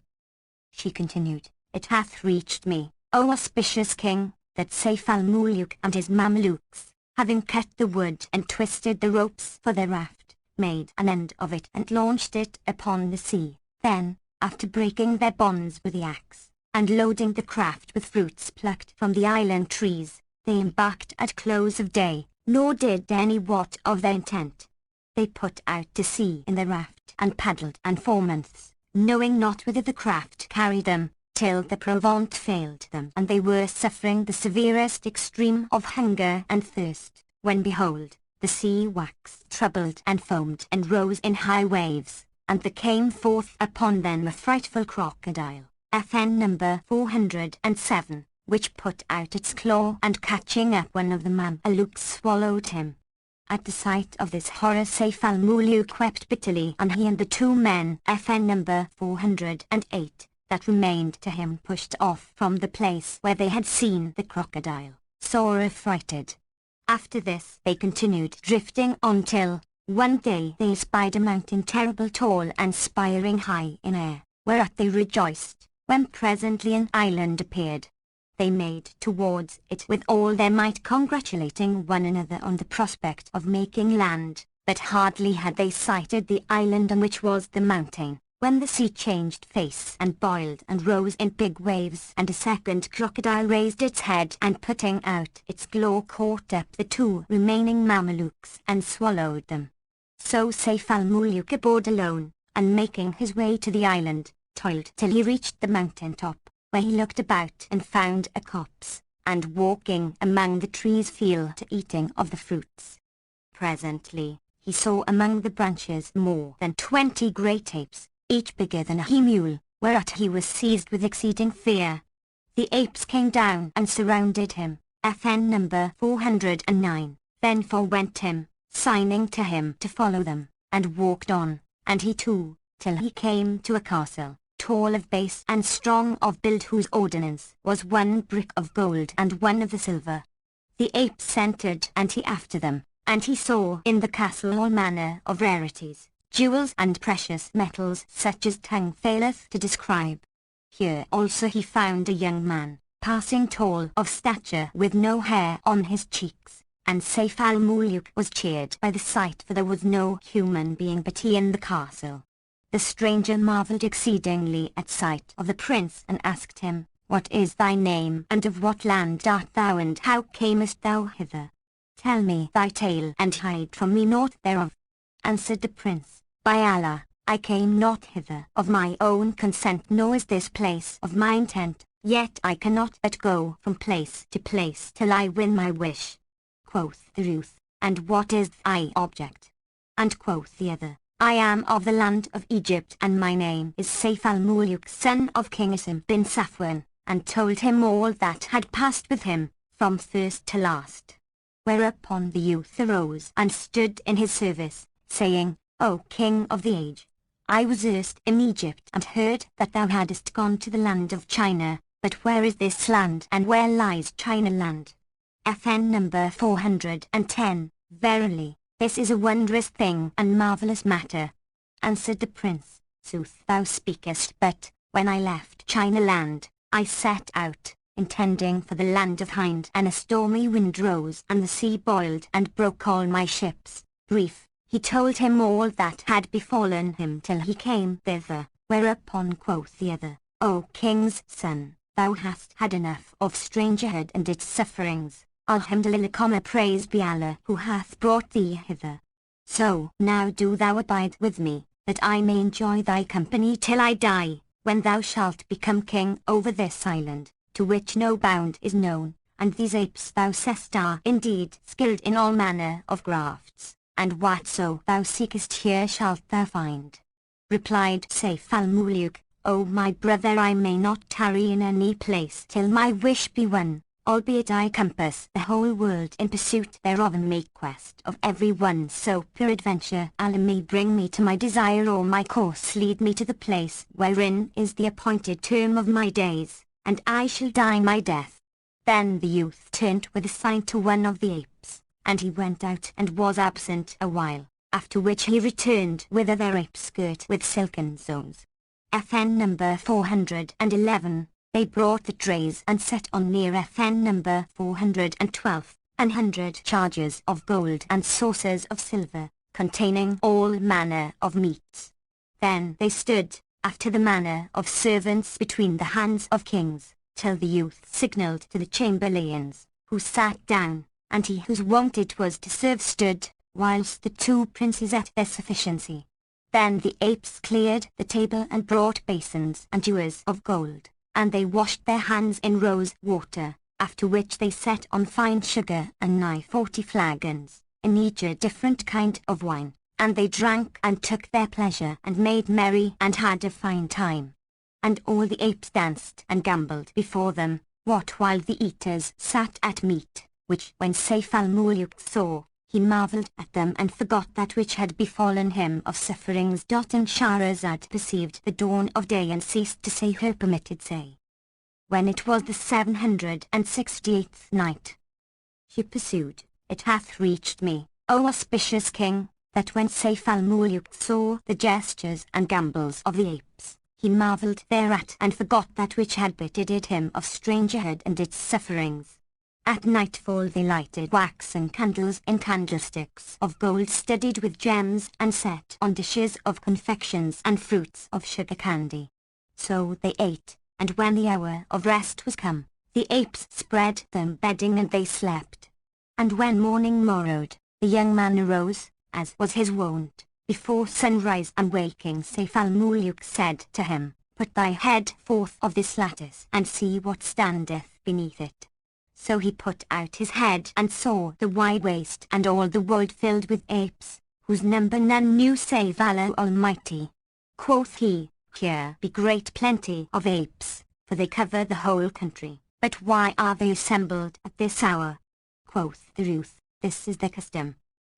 she continued, It hath reached me, O auspicious king, that Sayf al-Muluk and his Mamelukes, having cut the wood and twisted the ropes for their raft, made an end of it and launched it upon the sea. Then, after breaking their bonds with the axe, and loading the craft with fruits plucked from the island trees, they embarked at close of day, nor did any wot of their intent. They put out to sea in the raft and paddled and 4 months, knowing not whither the craft carried them, till the provant failed them and they were suffering the severest extreme of hunger and thirst, when behold, the sea waxed troubled and foamed and rose in high waves, and there came forth upon them a frightful crocodile, FN number 407, which put out its claw and catching up one of the Mamelukes swallowed him. At the sight of this horror Sayf al-Muluk wept bitterly, and he and the 2 men, FN number 408, that remained to him pushed off from the place where they had seen the crocodile, sore affrighted. After this they continued drifting on till, one day they espied a mountain terrible tall and spiring high in air, whereat they rejoiced, when presently an island appeared. They made towards it with all their might, congratulating one another on the prospect of making land, but hardly had they sighted the island on which was the mountain, when the sea changed face and boiled and rose in big waves, and a second crocodile raised its head and putting out its claw caught up the 2 remaining Mamelukes and swallowed them. So Sayf al-Muluk abode alone, and making his way to the island, toiled till he reached the mountain top, where he looked about and found a copse, and walking among the trees fell to eating of the fruits. Presently, he saw among the branches more than 20 great apes, each bigger than a he-mule, whereat he was seized with exceeding fear. The apes came down and surrounded him, FN number 409, then forewent him, signing to him to follow them, and walked on, and he too, till he came to a castle, tall of base and strong of build, whose ordinance was 1 brick of gold and 1 of the silver. The apes entered and he after them, and he saw in the castle all manner of rarities, jewels and precious metals such as tongue faileth to describe. Here also he found a young man, passing tall of stature with no hair on his cheeks, and Sayf al-Muluk was cheered by the sight, for there was no human being but he in the castle. The stranger marvelled exceedingly at sight of the prince and asked him, What is thy name, and of what land art thou, and how camest thou hither? Tell me thy tale and hide from me naught thereof. Answered the prince, By Allah, I came not hither of my own consent, nor is this place of my intent, yet I cannot but go from place to place till I win my wish. Quoth the youth, And what is thy object? And quoth the other, I am of the land of Egypt, and my name is Sayf al-Muluk, son of King Asim bin Safwan, and told him all that had passed with him, from first to last. Whereupon the youth arose and stood in his service, saying, O King of the age, I was erst in Egypt and heard that thou hadst gone to the land of China, but where is this land, and where lies China land? FN number 410, Verily, this is a wondrous thing and marvellous matter. Answered the prince, Sooth thou speakest, but, when I left China land, I set out, intending for the land of Hind, and a stormy wind rose and the sea boiled and broke all my ships. Brief, he told him all that had befallen him till he came thither, whereupon quoth the other, O king's son, thou hast had enough of strangerhood and its sufferings. Alhamdulillah, praise be Allah who hath brought thee hither. So now do thou abide with me, that I may enjoy thy company till I die, when thou shalt become king over this island, to which no bound is known, and these apes thou seest are indeed skilled in all manner of crafts, and whatso thou seekest here shalt thou find. Replied Sayf al-Muluk, O my brother, I may not tarry in any place till my wish be won, albeit I compass the whole world in pursuit thereof and make quest of every one, so peradventure Allah may bring me to my desire, or my course lead me to the place wherein is the appointed term of my days, and I shall die my death. Then the youth turned with a sign to one of the apes, and he went out and was absent a while, after which he returned with other apes girt with silken zones. FN number 411, they brought the trays and set on near FN number 412, 100 chargers of gold and saucers of silver, containing all manner of meats. Then they stood, after the manner of servants between the hands of kings, till the youth signalled to the chamberlains, who sat down, and he whose wont it was to serve stood, whilst the two princes ate their sufficiency. Then the apes cleared the table and brought basins and ewers of gold, and they washed their hands in rose water, after which they set on fine sugar and nigh 40 flagons, in each a different kind of wine, and they drank and took their pleasure and made merry and had a fine time. And all the apes danced and gambled before them, what while the eaters sat at meat, which when Sayf al-Muluk saw, he marvelled at them and forgot that which had befallen him of sufferings. And Shahrazad perceived the dawn of day and ceased to say her permitted say. When it was the 768th night, she pursued, it hath reached me, O auspicious king, that when Sayf al-Muluk saw the gestures and gambols of the apes, he marvelled thereat and forgot that which had betided him of strangerhood and its sufferings. At nightfall they lighted waxen candles in candlesticks of gold studded with gems and set on dishes of confections and fruits of sugar candy. So they ate, and when the hour of rest was come, the apes spread them bedding and they slept. And when morning morrowed, the young man arose, as was his wont, before sunrise, and waking Sayf al-Muluk said to him, Put thy head forth of this lattice and see what standeth beneath it. So he put out his head and saw the wide waste and all the world filled with apes, whose number none knew save Allah Almighty. Quoth he, Here be great plenty of apes, for they cover the whole country, but why are they assembled at this hour? Quoth the youth, This is the custom.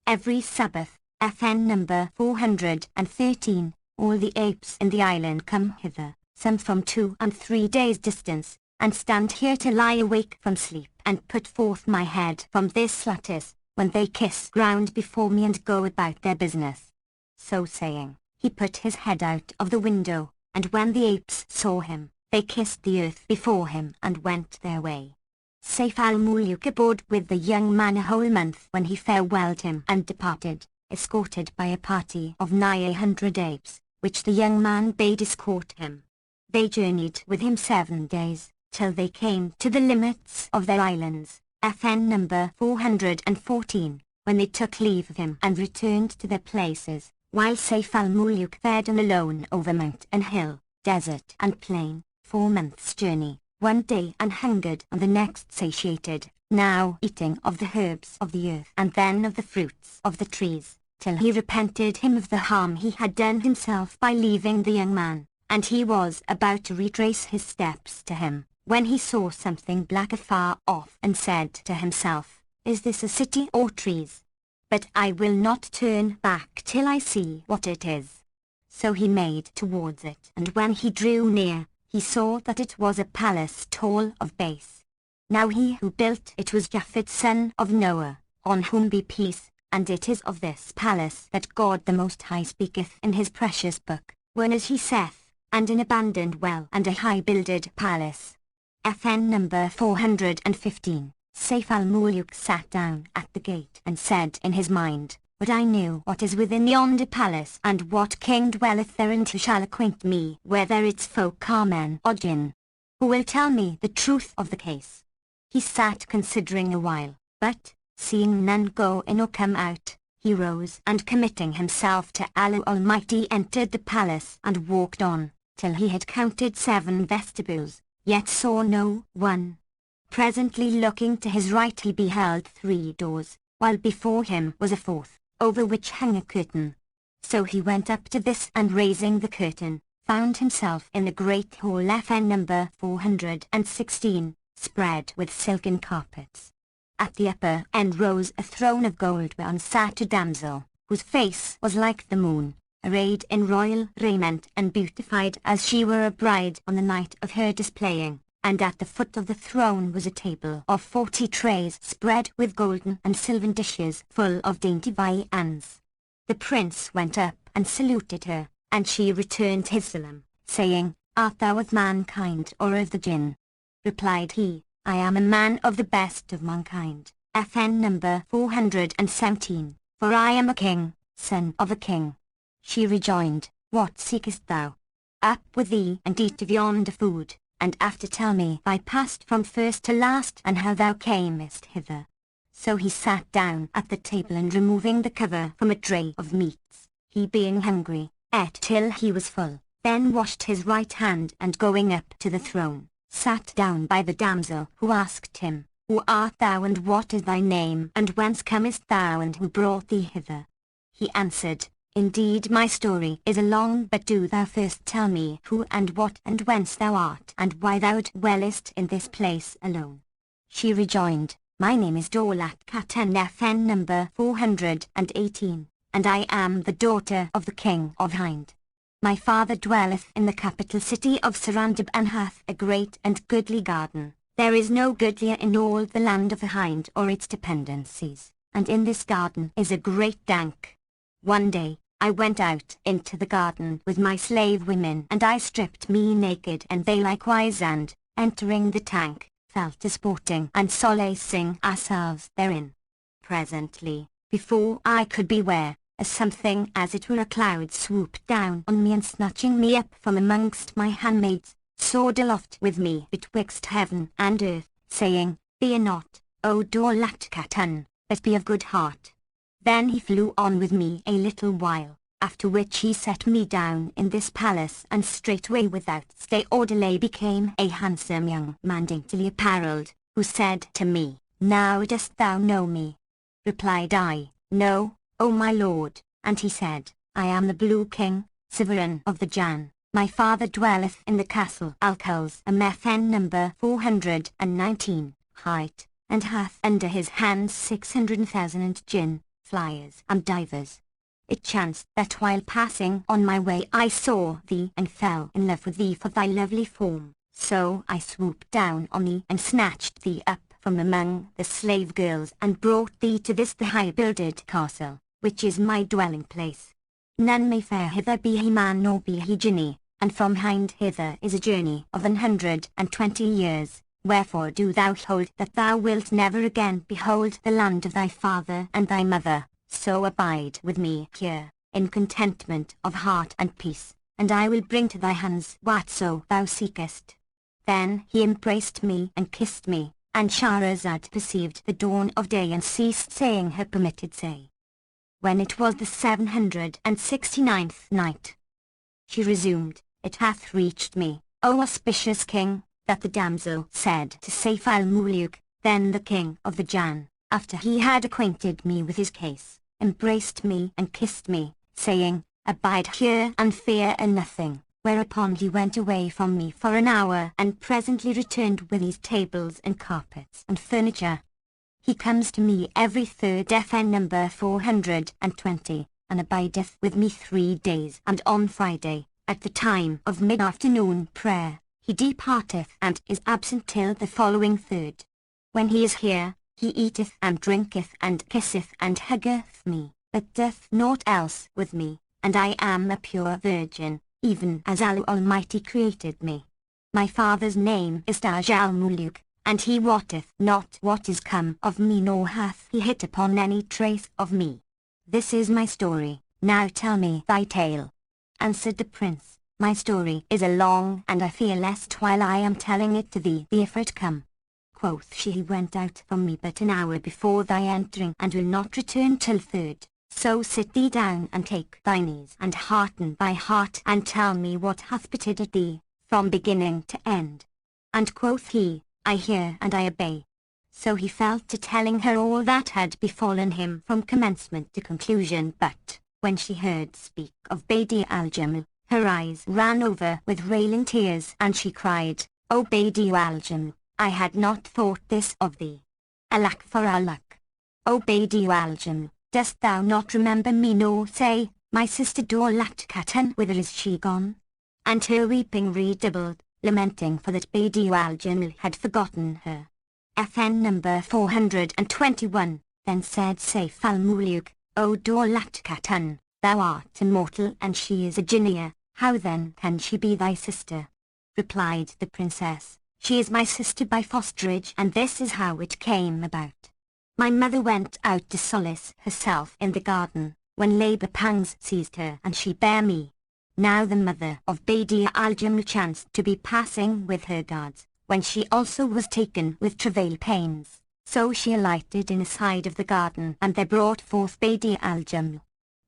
Every Sabbath, FN number 413, all the apes in the island come hither, some from 2 and 3 days' distance, and stand here to lie awake from sleep, and put forth my head from this lattice, when they kiss ground before me and go about their business. So saying, he put his head out of the window, and when the apes saw him, they kissed the earth before him and went their way. Sayf al-Muluk abode with the young man a whole month, when he farewelled him and departed, escorted by a party of nigh 100 apes, which the young man bade escort him. They journeyed with him 7 days, till they came to the limits of their islands, FN number 414, when they took leave of him and returned to their places, while Sayf al-Muluk fared on alone over mount and hill, desert and plain, 4 months' journey, one day and hungered and the next satiated, now eating of the herbs of the earth and then of the fruits of the trees, till he repented him of the harm he had done himself by leaving the young man, and he was about to retrace his steps to him, when he saw something black afar off and said to himself, Is this a city or trees? But I will not turn back till I see what it is. So he made towards it, and when he drew near, he saw that it was a palace tall of base. Now he who built it was Japhet son of Noah, on whom be peace, and it is of this palace that God the Most High speaketh in his precious book, when as he saith, and an abandoned well and a high-builded palace. FN number 415, Sayf al-Muluk sat down at the gate and said in his mind, Would I knew what is within yonder palace and what king dwelleth therein, who shall acquaint me whether its folk are men or jinn. who will tell me the truth of the case. He sat considering a while, but, seeing none go in or come out, he rose and committing himself to Allah Almighty entered the palace and walked on, till he had counted 7 vestibules, yet saw no one. Presently looking to his right he beheld 3 doors, while before him was a 4th, over which hung a curtain. So he went up to this and raising the curtain, found himself in the great hall FN number 416, spread with silken carpets. At the upper end rose a throne of gold whereon sat a damsel, whose face was like the moon, arrayed in royal raiment and beautified as she were a bride on the night of her displaying, and at the foot of the throne was a table of 40 trays spread with golden and silvern dishes full of dainty viands. The prince went up and saluted her, and she returned his salam, saying, Art thou of mankind or of the jinn? Replied he, I am a man of the best of mankind, FN number 417, for I am a king, son of a king. She rejoined, What seekest thou? Up with thee and eat of yonder food, and after tell me thy past from first to last and how thou camest hither. So he sat down at the table and removing the cover from a tray of meats, he being hungry, ate till he was full, then washed his right hand and going up to the throne, sat down by the damsel who asked him, Who art thou and what is thy name and whence comest thou and who brought thee hither? He answered, Indeed my story is a long but do thou first tell me who and what and whence thou art and why thou dwellest in this place alone. She rejoined, My name is Daulat Khatun FN number 418, and I am the daughter of the king of Hind. My father dwelleth in the capital city of Sarandib and hath a great and goodly garden. There is no goodlier in all the land of the Hind or its dependencies, and in this garden is a great dank. One day, I went out into the garden with my slave women and I stripped me naked and they likewise and, entering the tank, fell to sporting and solacing ourselves therein. Presently, before I could beware, a something as it were a cloud swooped down on me and snatching me up from amongst my handmaids, soared aloft with me betwixt heaven and earth, saying, Fear not, O Daulat Khatun, but be of good heart. Then he flew on with me a little while, after which he set me down in this palace and straightway without stay or delay became a handsome young man daintily apparelled, who said to me, Now dost thou know me? Replied I, No, O my lord, and he said, I am the Blue King, sovereign of the Jann. My father dwelleth in the castle Al-Kuls FN number 419, height, and hath under his hands 600,000 jinn, flyers and divers. It chanced that while passing on my way I saw thee and fell in love with thee for thy lovely form, so I swooped down on thee and snatched thee up from among the slave girls and brought thee to this the high-builded castle, which is my dwelling place. None may fare hither be he man nor be he jinni, and from Hind hither is a journey of 120 years, wherefore do thou hold that thou wilt never again behold the land of thy father and thy mother, so abide with me here, in contentment of heart and peace, and I will bring to thy hands whatso thou seekest. Then he embraced me and kissed me, and Shahrazad perceived the dawn of day and ceased saying her permitted say. When it was the 769th night, she resumed, It hath reached me, O auspicious king, that the damsel said to Sayf al-Muluk, then the king of the Jann, after he had acquainted me with his case, embraced me and kissed me, saying, Abide here and fear nothing, whereupon he went away from me for an hour and presently returned with his tables and carpets and furniture. He comes to me every third FN number 420, and abideth with me 3 days, and on Friday, at the time of mid-afternoon prayer, he departeth and is absent till the following third. When he is here, he eateth and drinketh and kisseth and huggeth me, but doth naught else with me, and I am a pure virgin, even as Allah Almighty created me. My father's name is Taj al-Muluk, and he wotteth not what is come of me nor hath he hit upon any trace of me. This is my story, now tell me thy tale. Answered the prince, My story is a long, and I fear lest while I am telling it to thee the ifrit come. Quoth she, he went out from me but an hour before thy entering, and will not return till third. So sit thee down and take thine ease, and hearten thy heart, and tell me what hath betided thee, from beginning to end. And quoth he, I hear and I obey. So he fell to telling her all that had befallen him from commencement to conclusion, but, when she heard speak of Badi al-Jamal, her eyes ran over with railing tears, and she cried, O Badi al-Jamal, I had not thought this of thee. Alack for our luck. O Badi al-Jamal, dost thou not remember me, nor say, my sister Daulat Khatun, whither is she gone? And her weeping redoubled, lamenting for that Badi al-Jamal had forgotten her. FN number 421, then said Sayf al-Muluk, O Daulat Khatun, thou art immortal and she is a jinniya, how then can she be thy sister? Replied the princess, she is my sister by fosterage, and this is how it came about. My mother went out to solace herself in the garden, when labour pangs seized her and she bare me. Now the mother of Badi al-Jamal chanced to be passing with her guards, when she also was taken with travail pains. So she alighted in a side of the garden, and there brought forth Badi al-Jamal.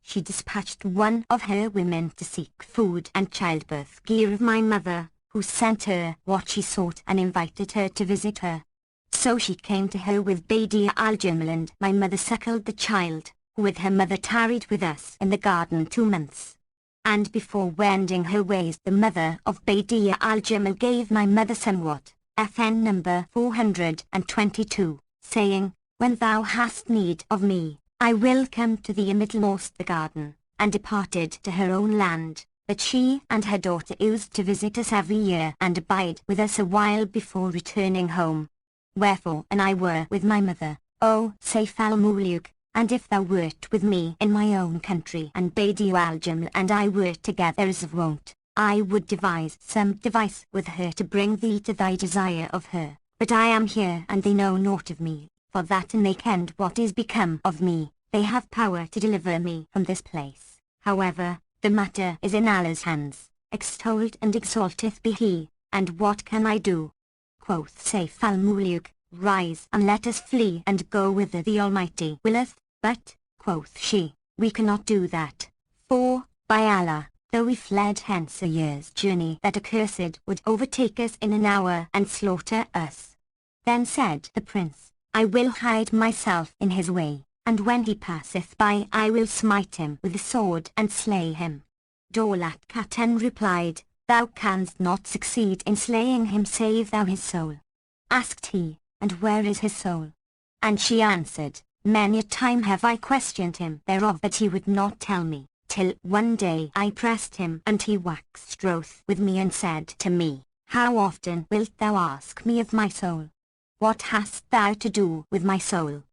She dispatched one of her women to seek food and childbirth gear of my mother, who sent her what she sought and invited her to visit her. So she came to her with Badi al-Jamal, and my mother suckled the child, who with her mother tarried with us in the garden 2 months. And before wending her ways, the mother of Badi al-Jamal gave my mother somewhat, FN number 422, saying, when thou hast need of me, I will come to thee middlemost the garden, and departed to her own land, but she and her daughter used to visit us every year and abide with us a while before returning home. Wherefore and I were with my mother, O Sayf al-Muluk, and if thou wert with me in my own country, and Badi al-Jamal and I were together as of wont, I would devise some device with her to bring thee to thy desire of her. But I am here, and they know naught of me, for that an they kenned what is become of me, they have power to deliver me from this place. However, the matter is in Allah's hands, extolled and exalteth be He, and what can I do? Quoth Sayf al-Muluk, rise and let us flee and go whither the Almighty willeth. But, quoth she, we cannot do that, for, by Allah, though we fled hence a year's journey, that accursed would overtake us in an hour and slaughter us. Then said the prince, I will hide myself in his way, and when he passeth by I will smite him with the sword and slay him. Daulat Khatun replied, thou canst not succeed in slaying him save thou his soul. Asked he, and where is his soul? And she answered, many a time have I questioned him thereof, but he would not tell me, till one day I pressed him, and he waxed wroth with me and said to me, how often wilt thou ask me of my soul? What hast thou to do with my soul?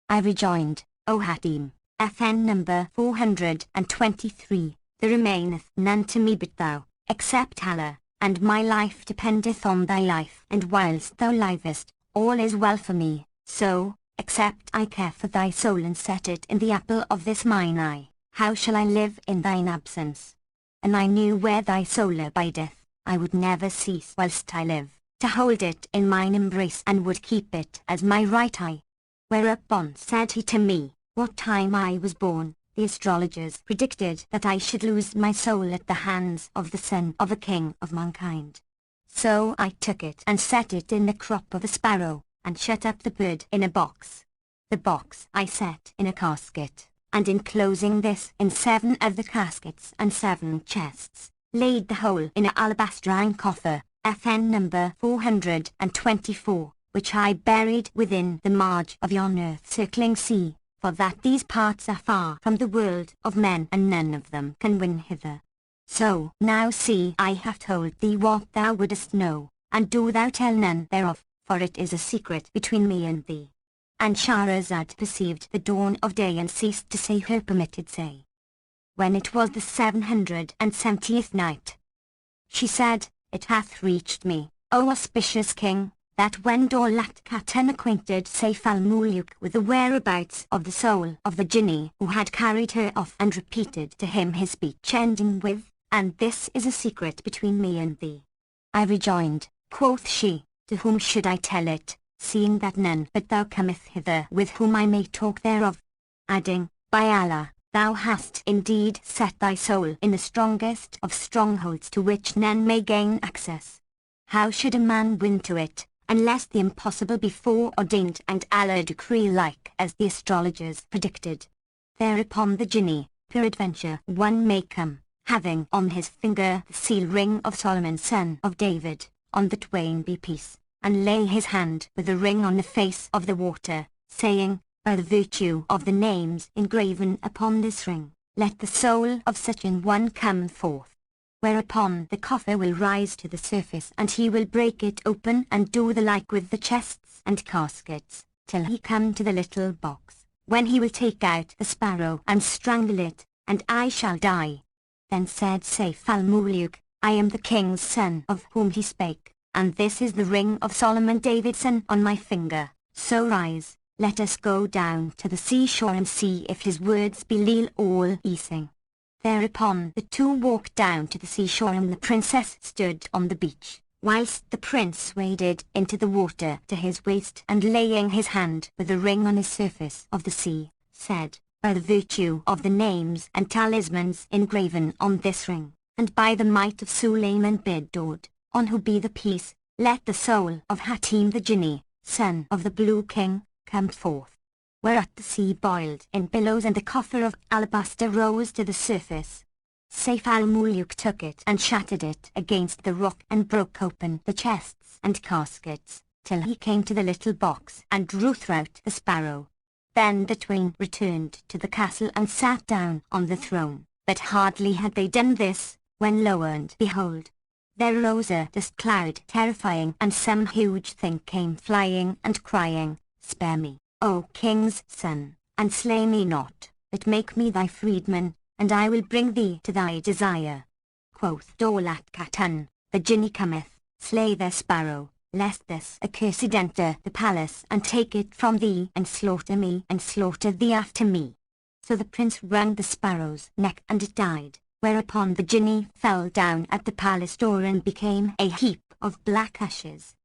I rejoined, O Hatim, FN number 423, there remaineth none to me but thou, except Allah, and my life dependeth on thy life, and whilst thou livest, all is well for me, so, except I care for thy soul and set it in the apple of this mine eye, how shall I live in thine absence? And I knew where thy soul abideth, I would never cease whilst I live, to hold it in mine embrace, and would keep it as my right eye. Whereupon said he to me, what time I was born, the astrologers predicted that I should lose my soul at the hands of the son of a king of mankind. So I took it and set it in the crop of a sparrow, and shut up the bird in a box. The box I set in a casket, and enclosing this in 7 other caskets and 7 chests, laid the whole in an alabastrine coffer, FN number 424, which I buried within the marge of yon earth-circling sea, for that these parts are far from the world of men, and none of them can win hither. So now see, I have told thee what thou wouldest know, and do thou tell none thereof, for it is a secret between me and thee. And Shahrazad perceived the dawn of day and ceased to say her permitted say. When it was the 770th night, she said, it hath reached me, O auspicious king, that when Daulat Khatun acquainted Sayf al-Muluk with the whereabouts of the soul of the jinni who had carried her off, and repeated to him his speech ending with, and this is a secret between me and thee. I rejoined, quoth she, to whom should I tell it, seeing that none but thou cometh hither with whom I may talk thereof? Adding, by Allah, thou hast indeed set thy soul in the strongest of strongholds to which none may gain access. How should a man win to it, unless the impossible be foreordained and Allah decree like as the astrologers predicted? Thereupon the Jinni, peradventure one may come, having on his finger the seal ring of Solomon son of David, on the twain be peace, and lay his hand with the ring on the face of the water, saying, by the virtue of the names engraven upon this ring, let the soul of such an one come forth. Whereupon the coffer will rise to the surface and he will break it open and do the like with the chests and caskets, till he come to the little box, when he will take out the sparrow and strangle it, and I shall die. Then said Sayf al-Muluk, I am the king's son of whom he spake, and this is the ring of Solomon David's son on my finger, so rise. Let us go down to the seashore and see if his words be leal or easing. Thereupon the two walked down to the seashore and the princess stood on the beach, whilst the prince waded into the water to his waist and laying his hand with the ring on the surface of the sea, said, by the virtue of the names and talismans engraven on this ring, and by the might of Sulayman bid Daud, on who be the peace, let the soul of Hatim the Jinni, son of the Blue King, come forth. Whereat the sea boiled in billows and the coffer of alabaster rose to the surface. Sayf al-Muluk took it and shattered it against the rock and broke open the chests and caskets, till he came to the little box and drew out the sparrow. Then the twain returned to the castle and sat down on the throne, but hardly had they done this, when lo and behold, there rose a dust cloud terrifying, and some huge thing came flying and crying, spare me, O king's son, and slay me not, but make me thy freedman, and I will bring thee to thy desire. Quoth Daulat Khatun, the Jinni cometh, slay their sparrow, lest this accursed enter the palace and take it from thee and slaughter me and slaughter thee after me. So the prince wrung the sparrow's neck and it died, whereupon the Jinni fell down at the palace door and became a heap of black ashes.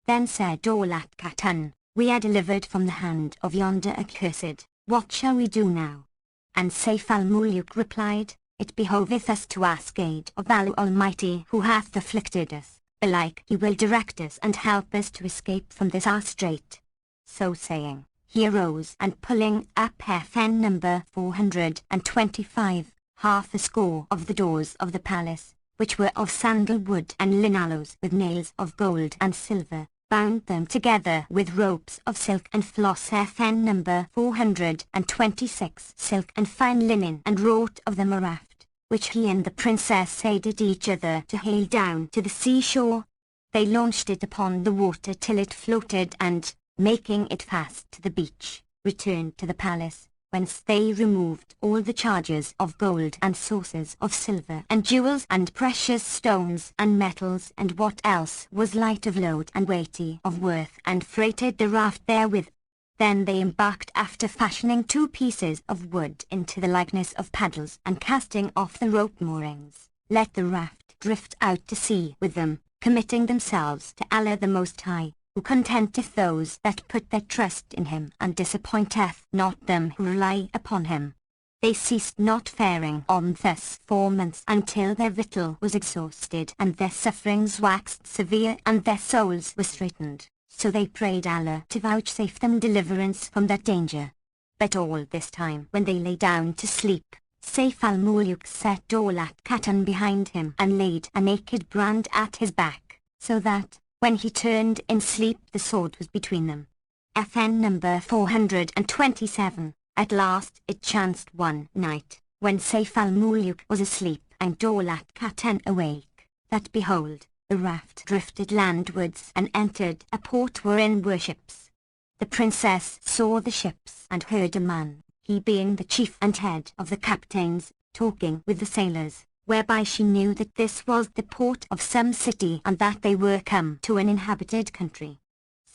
Then said Daulat Khatun, we are delivered from the hand of yonder accursed, what shall we do now? And Sayf al-Muluk replied, it behoveth us to ask aid of Allah Almighty who hath afflicted us, belike he will direct us and help us to escape from this our strait. So saying, he arose and pulling up FN number 425, half a score of the doors of the palace, which were of sandalwood and linaloes with nails of gold and silver, bound them together with ropes of silk and floss FN number 426 silk and fine linen, and wrought of them a raft, which he and the princess aided each other to hail down to the seashore. They launched it upon the water till it floated and, making it fast to the beach, returned to the palace, whence they removed all the chargers of gold and saucers of silver and jewels and precious stones and metals and what else was light of load and weighty of worth, and freighted the raft therewith. Then they embarked after fashioning 2 pieces of wood into the likeness of paddles, and casting off the rope moorings, let the raft drift out to sea with them, committing themselves to Allah the Most High, who contenteth those that put their trust in him and disappointeth not them who rely upon him. They ceased not faring on thus 4 months until their victual was exhausted and their sufferings waxed severe and their souls were straitened, so they prayed Allah to vouchsafe them deliverance from that danger. But all this time when they lay down to sleep, Sayf al-Muluk set Daulat Khatun behind him and laid a naked brand at his back, so that, when he turned in sleep the sword was between them. FN number 427. At last it chanced one night, when Sayf al-Muluk was asleep and Daulat Khatun awake, that behold, the raft drifted landwards and entered a port wherein were ships. The princess saw the ships and heard a man, he being the chief and head of the captains, talking with the sailors, whereby she knew that this was the port of some city and that they were come to an inhabited country.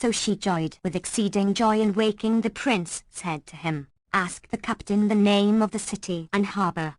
So she joyed with exceeding joy, and waking the prince said to him, ask the captain the name of the city and harbour.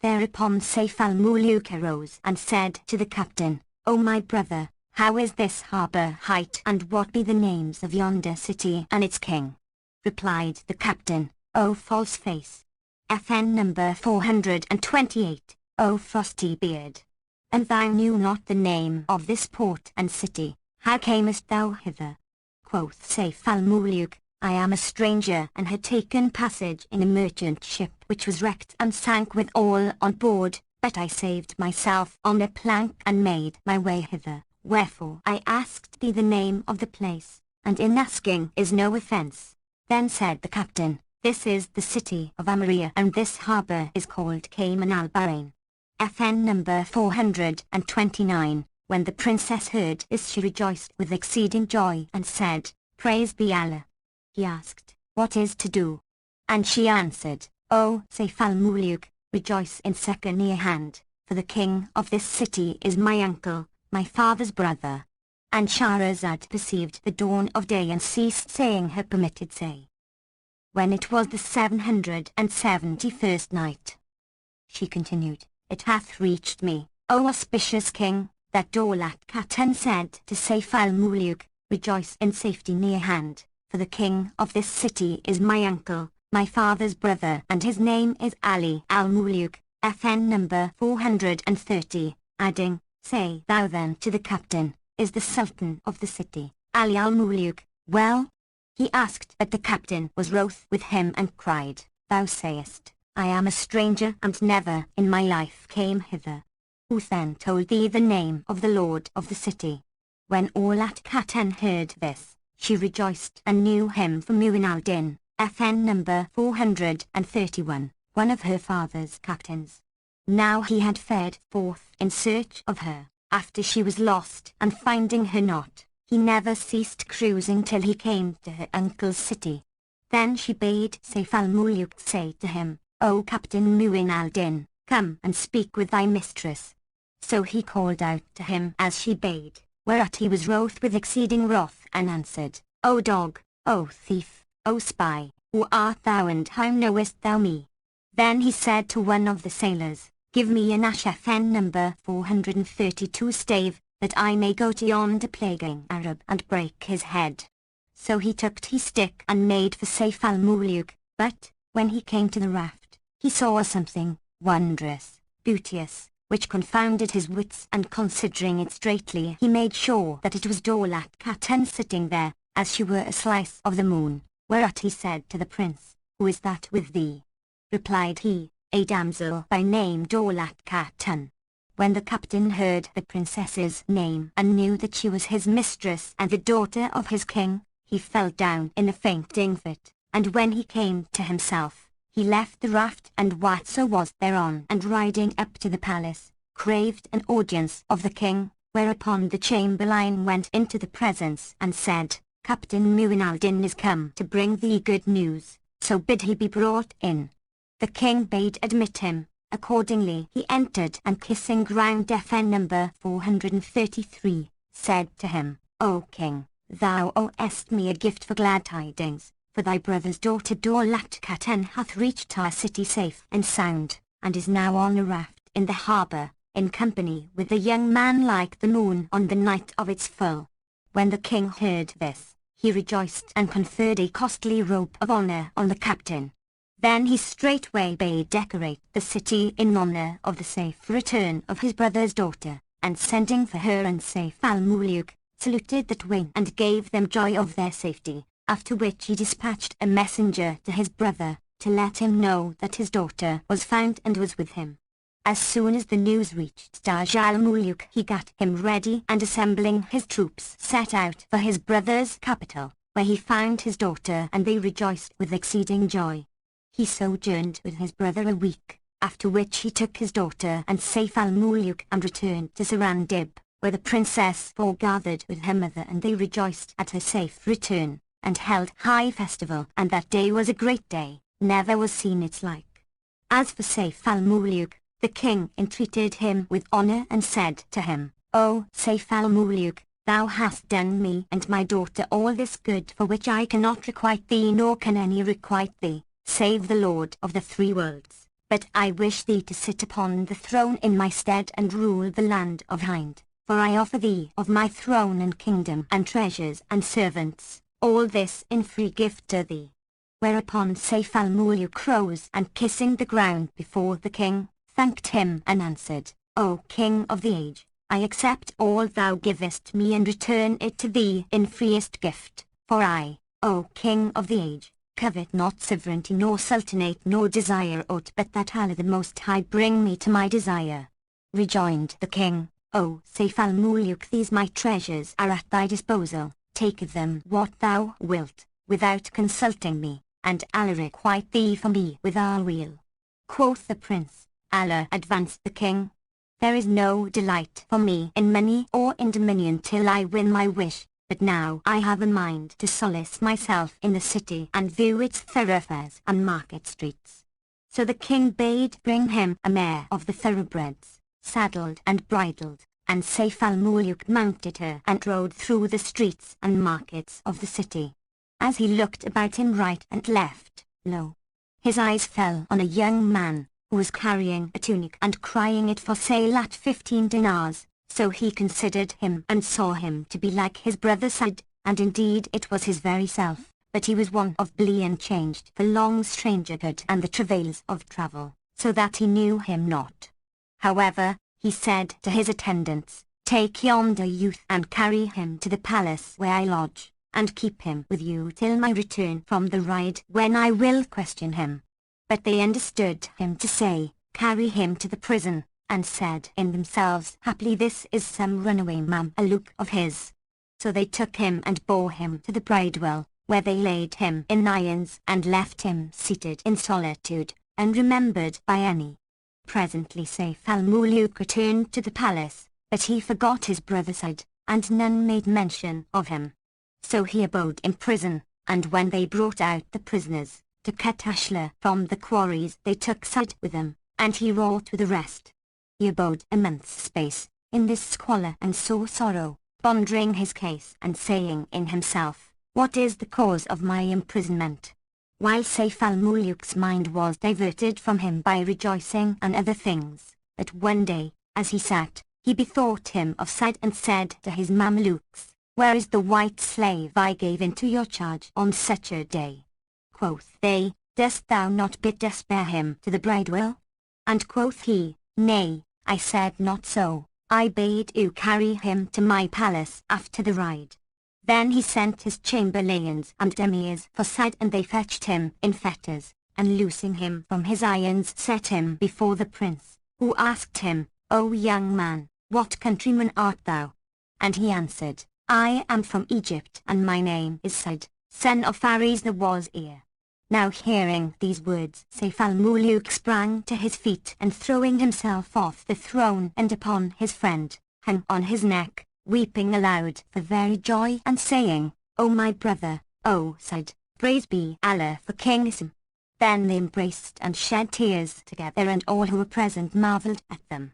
Thereupon Sayf al-Muluk arose and said to the captain, "O my brother, how is this harbour hight, and what be the names of yonder city and its king?" Replied the captain, "O false face! FN number 428, O frosty beard! And thou knew not the name of this port and city, how camest thou hither?" Quoth Sayf al-Muluk, "I am a stranger and had taken passage in a merchant ship which was wrecked and sank with all on board, but I saved myself on a plank and made my way hither, wherefore I asked thee the name of the place, and in asking is no offence." Then said the captain, "This is the city of Amaria, and this harbour is called Cayman al-Bahrain." FN number 429. When the princess heard this, she rejoiced with exceeding joy and said, "Praise be Allah." He asked, "What is to do?" And she answered, "O Sayf al-Muluk, rejoice in second near hand, for the king of this city is my uncle, my father's brother." And Shahrazad perceived the dawn of day and ceased saying her permitted say. When it was the 771st night, she continued, "It hath reached me, O auspicious king, that Daulat Khatun said to Sayf al-Muluk, rejoice in safety near hand, for the king of this city is my uncle, my father's brother, and his name is Ali al-Muluk, FN number 430, adding, Say thou then to the captain, is the sultan of the city, Ali al-Muluk, well? He asked, but the captain was wroth with him and cried, Thou sayest, I am a stranger and never in my life came hither. Who then told thee the name of the lord of the city? When Daulat Khatun heard this, she rejoiced and knew him for Mu'in al-Din, FN number 431, one of her father's captains. Now he had fared forth in search of her, after she was lost, and finding her not, he never ceased cruising till he came to her uncle's city. Then she bade Sayf al-Muluk say to him, O Captain Mu'in al-Din, come and speak with thy mistress. So he called out to him as she bade, whereat he was wroth with exceeding wrath, and answered, O dog, O thief, O spy, who art thou and how knowest thou me? Then he said to one of the sailors, Give me an ash FN number 432 stave, that I may go to yonder plaguing Arab and break his head. So he took his stick and made for Sayf al-Muluk, but, when he came to the raft, he saw something wondrous, beauteous, which confounded his wits, and considering it straightly he made sure that it was Daulat Khatun sitting there, as she were a slice of the moon, whereat he said to the prince, Who is that with thee? Replied he, A damsel by name Daulat Khatun. When the captain heard the princess's name and knew that she was his mistress and the daughter of his king, he fell down in a fainting fit, and when he came to himself, he left the raft and whatso was thereon, and riding up to the palace, craved an audience of the king, whereupon the chamberlain went into the presence and said, Captain Mu'in al-Din is come to bring thee good news, so bid he be brought in. The king bade admit him. Accordingly he entered and kissing ground FN number 433, said to him, O king, thou owest me a gift for glad tidings, for thy brother's daughter Daulat Khatun hath reached our city safe and sound, and is now on a raft in the harbour, in company with a young man like the moon on the night of its full. When the king heard this, he rejoiced and conferred a costly robe of honour on the captain. Then he straightway bade decorate the city in honour of the safe return of his brother's daughter, and sending for her and Sayf al-Muluk, saluted the twain and gave them joy of their safety, after which he dispatched a messenger to his brother, to let him know that his daughter was found and was with him. As soon as the news reached Taj al-Muluk, he got him ready and assembling his troops set out for his brother's capital, where he found his daughter and they rejoiced with exceeding joy. He sojourned with his brother a week, after which he took his daughter and Sayf al-Muluk and returned to Sarandib, where the princess foregathered with her mother and they rejoiced at her safe return, and held high festival, and that day was a great day, never was seen its like. As for Sayf al-Muluk, the king entreated him with honour and said to him, O Sayf al-Muluk, thou hast done me and my daughter all this good for which I cannot requite thee nor can any requite thee, save the Lord of the three worlds, But I wish thee to sit upon the throne in my stead and rule the land of Hind, for I offer thee of my throne and kingdom and treasures and servants, all this in free gift to thee. Whereupon Sayf al-Muluk rose and kissing the ground before the king, thanked him and answered, O King of the age, I accept all thou givest me and return it to thee in freest gift, for I, O King of the age, covet not sovereignty nor sultanate nor desire aught but that Allah the Most High bring me to my desire. Rejoined the king, O Sayf al-Muluk, these my treasures are at thy disposal, take of them what thou wilt, without consulting me, and Allah requite thee for me with all weal. Quoth the prince, Allah advanced the king, there is no delight for me in money or in dominion till I win my wish, but now I have a mind to solace myself in the city and view its thoroughfares and market streets. So the king bade bring him a mare of the thoroughbreds, saddled and bridled, and Sayf al-Muluk mounted her and rode through the streets and markets of the city. As he looked about him right and left, lo! His eyes fell on a young man, who was carrying a tunic and crying it for sale at 15 dinars, so he considered him and saw him to be like his brother Said, and indeed it was his very self, but he was one of blee and changed for long strangerhood and the travails of travel, so that he knew him not. However, he said to his attendants, take yonder youth and carry him to the palace where I lodge, and keep him with you till my return from the ride, when I will question him. But they understood him to say, carry him to the prison, and said in themselves, haply this is some runaway Mameluke of his. So they took him and bore him to the bridewell, where they laid him in irons and left him seated in solitude, unremembered by any. Presently Sayf al-Muluk returned to the palace, but he forgot his brother Said, and none made mention of him. So he abode in prison, and when they brought out the prisoners, to cut ashlar from the quarries, they took Said with them, and he wrought with the rest. He abode a month's space, in this squalor and sore sorrow, pondering his case and saying in himself, what is the cause of my imprisonment? While Sayf al-Muluk's mind was diverted from him by rejoicing and other things, but one day, as he sat, he bethought him of Said and said to his Mamelukes, where is the white slave I gave into your charge on such a day? Quoth they, dost thou not bid us bear him to the bridewell? And quoth he, nay, I said not so, I bade you carry him to my palace after the ride. Then he sent his chamberlains and emirs for Said, and they fetched him in fetters, and loosing him from his irons set him before the prince, who asked him, O young man, what countryman art thou? And he answered, I am from Egypt, and my name is Said, son of Faris the Wazir. Now hearing these words, Sayf al-Muluk sprang to his feet and throwing himself off the throne and upon his friend, hung on his neck, weeping aloud for very joy and saying, O my brother, O Said, praise be Allah for King Ism. Then they embraced and shed tears together, and all who were present marvelled at them.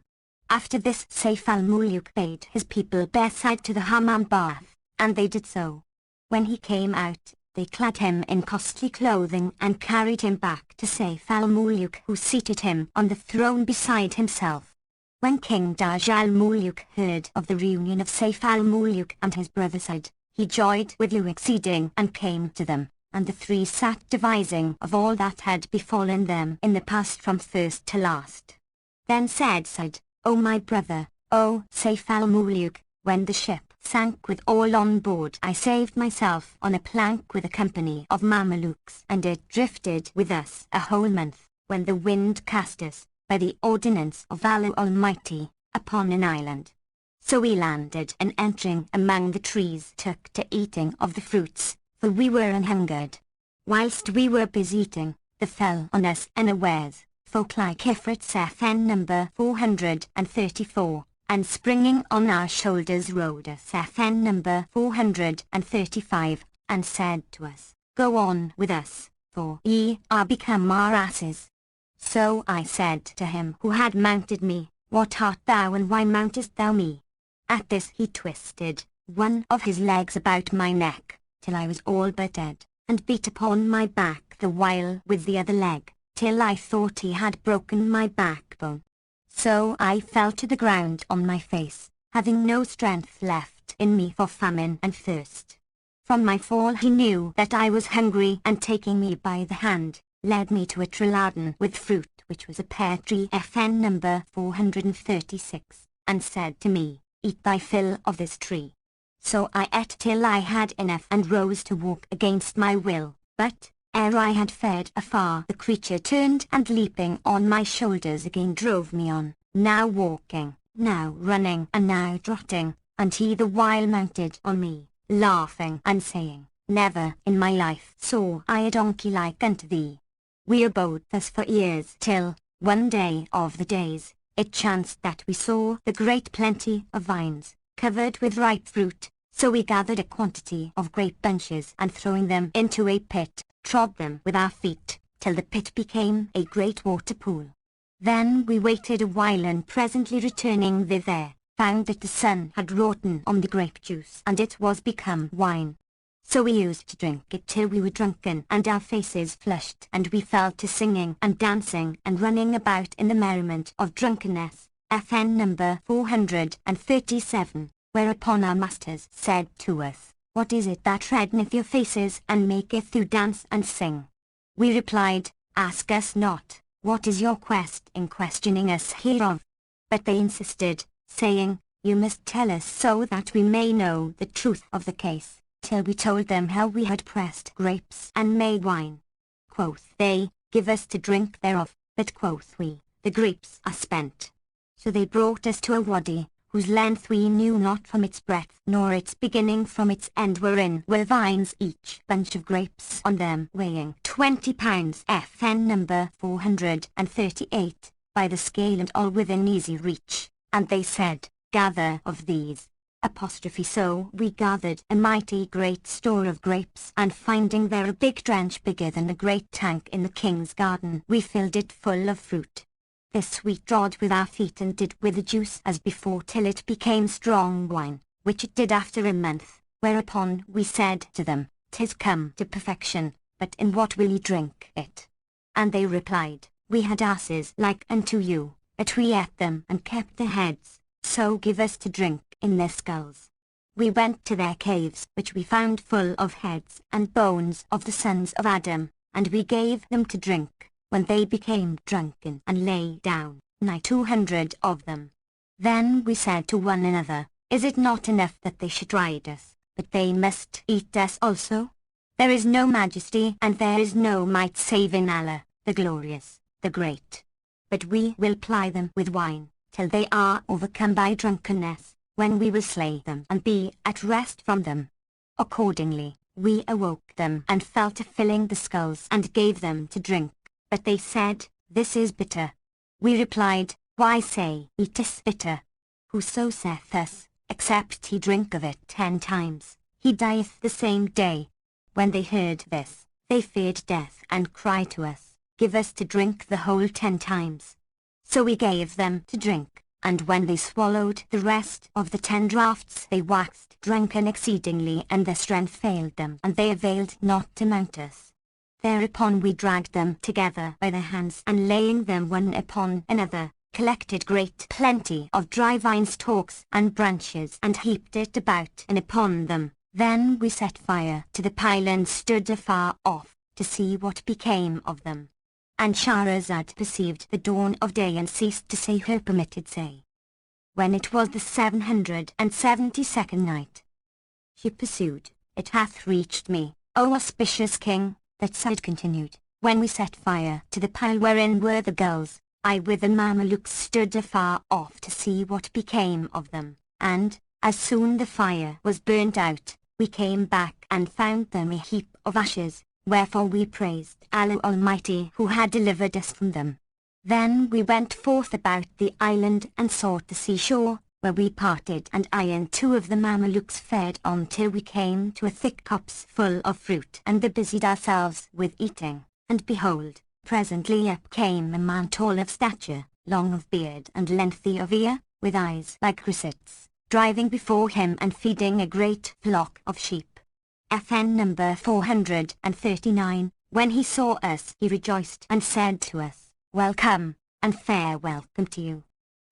After this Sayf al-Muluk bade his people bear Said to the Hammam bath, and they did so. When he came out, they clad him in costly clothing and carried him back to Sayf al-Muluk, who seated him on the throne beside himself. When King Daj al-Muluk heard of the reunion of Sayf al-Muluk and his brother Said, he joyed with joy exceeding and came to them, and the three sat devising of all that had befallen them in the past from first to last. Then said Said, O my brother, O Sayf al-Muluk, when the ship sank with all on board, I saved myself on a plank with a company of Mamelukes, and it drifted with us a whole month, when the wind cast us, by the ordinance of Allah Almighty, upon an island. So we landed, and entering among the trees took to eating of the fruits, for we were an-hungered. Whilst we were busy eating, there fell on us unawares, folk like Ifrit Safen number 434, and springing on our shoulders rode us Safen number 435, and said to us, Go on with us, for ye are become our asses. So I said to him who had mounted me, What art thou, and why mountest thou me? At this he twisted one of his legs about my neck, till I was all but dead, and beat upon my back the while with the other leg, till I thought he had broken my backbone. So I fell to the ground on my face, having no strength left in me for famine and thirst. From my fall he knew that I was hungry, and taking me by the hand, led me to a tree laden with fruit, which was a pear tree FN number 436, and said to me, "Eat thy fill of this tree." So I ate till I had enough and rose to walk against my will, but, ere I had fared afar, the creature turned and leaping on my shoulders again drove me on, now walking, now running, and now trotting, and he the while mounted on me, laughing and saying, "Never in my life saw I a donkey like unto thee." We abode thus for years till, one day of the days, it chanced that we saw the great plenty of vines, covered with ripe fruit, so we gathered a quantity of grape bunches, and throwing them into a pit, trod them with our feet, till the pit became a great water pool. Then we waited a while, and presently returning thither, found that the sun had wroughten on the grape juice, and it was become wine. So we used to drink it till we were drunken, and our faces flushed, and we fell to singing and dancing and running about in the merriment of drunkenness, FN number 437, whereupon our masters said to us, "What is it that reddeneth your faces and maketh you dance and sing?" We replied, "Ask us not, what is your quest in questioning us hereof?" But they insisted, saying, "You must tell us so that we may know the truth of the case," till we told them how we had pressed grapes and made wine. Quoth they, "Give us to drink thereof," but quoth we, "The grapes are spent." So they brought us to a wadi, whose length we knew not from its breadth, nor its beginning from its end, wherein were vines, each bunch of grapes on them weighing 20 pounds FN number 438, by the scale, and all within easy reach. And they said, "Gather of these." Apostrophe. So we gathered a mighty great store of grapes, and finding there a big trench bigger than a great tank in the king's garden, we filled it full of fruit. This we trod with our feet and did with the juice as before, till it became strong wine, which it did after a month, whereupon we said to them, "'Tis come to perfection, but in what will ye drink it?" And they replied, "We had asses like unto you, but we ate them and kept their heads, so give us to drink in their skulls." We went to their caves, which we found full of heads and bones of the sons of Adam, and we gave them to drink, when they became drunken and lay down, nigh 200 of them. Then we said to one another, "Is it not enough that they should ride us, but they must eat us also? There is no majesty and there is no might save in Allah, the glorious, the great. But we will ply them with wine, till they are overcome by drunkenness, when we will slay them and be at rest from them." Accordingly, we awoke them and fell to filling the skulls and gave them to drink. But they said, "This is bitter." We replied, "Why say ye 'tis bitter? Whoso saith thus, except he drink of it 10 times, he dieth the same day." When they heard this, they feared death and cried to us, "Give us to drink the whole 10 times." So we gave them to drink, and when they swallowed the rest of the 10 draughts, they waxed drunken exceedingly, and their strength failed them, and they availed not to mount us. Thereupon we dragged them together by their hands, and laying them one upon another, collected great plenty of dry vine stalks and branches, and heaped it about and upon them. Then we set fire to the pile and stood afar off, to see what became of them. And Shahrazad perceived the dawn of day and ceased to say her permitted say. When it was the 772nd night, she pursued, "It hath reached me, O auspicious king, that Said continued, when we set fire to the pile wherein were the girls, I with the Mamelukes stood afar off to see what became of them, and, as soon the fire was burnt out, we came back and found them a heap of ashes, wherefore we praised Allah Almighty who had delivered us from them. Then we went forth about the island and sought the seashore, where we parted, and I and 2 of the Mamelukes fared on till we came to a thick copse full of fruit, and busied ourselves with eating, and behold, presently up came a man tall of stature, long of beard and lengthy of ear, with eyes like crescents, driving before him and feeding a great flock of sheep. FN number 439, When he saw us he rejoiced and said to us, Welcome, and fair welcome to you.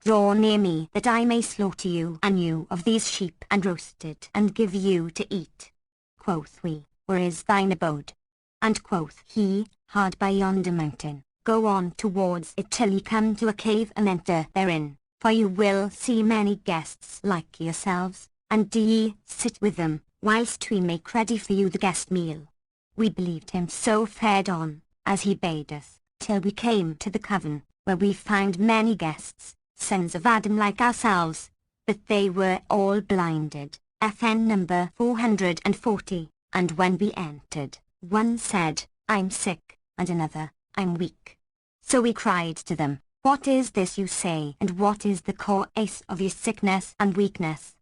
Draw near me that I may slaughter you and you of these sheep and roast it and give you to eat. Quoth we, Where is thine abode? And quoth he, Hard by yonder mountain. Go on towards it till ye come to a cave and enter therein, for you will see many guests like yourselves, and do ye sit with them, whilst we make ready for you the guest meal. We believed him, so fared on, as he bade us, till we came to the cavern, where we found many guests, sons of Adam like ourselves, but they were all blinded. FN number 440, and when we entered, one said, I'm sick, and another, I'm weak. So we cried to them, What is this you say, and what is the cause of your sickness and weakness?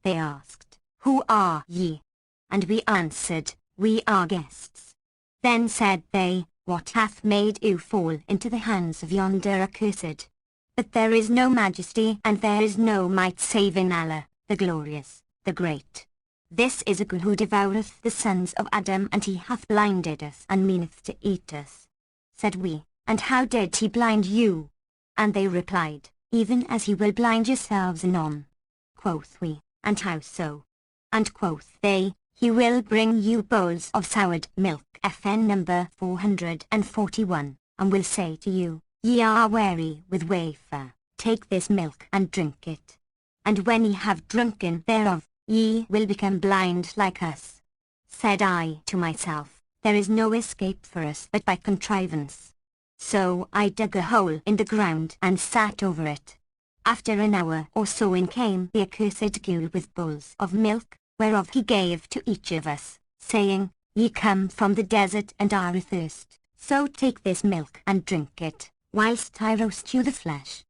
They asked, Who are ye? And we answered, We are guests. Then said they, What hath made you fall into the hands of yonder accursed? But there is no majesty and there is no might save in Allah, the glorious, the great. This is a God who devoureth the sons of Adam, and he hath blinded us and meaneth to eat us. Said we, And how did he blind you? And they replied, Even as he will blind yourselves anon. Quoth we, And how so? And quoth they, He will bring you bowls of soured milk, FN number 441, and will say to you, Ye are weary with wafer, take this milk and drink it. And when ye have drunken thereof, ye will become blind like us. Said I to myself, There is no escape for us but by contrivance. So I dug a hole in the ground and sat over it. After an hour or so in came the accursed ghoul with bowls of milk, whereof he gave to each of us, saying, Ye come from the desert and are athirst, so take this milk and drink it, whilst I roast you the flesh.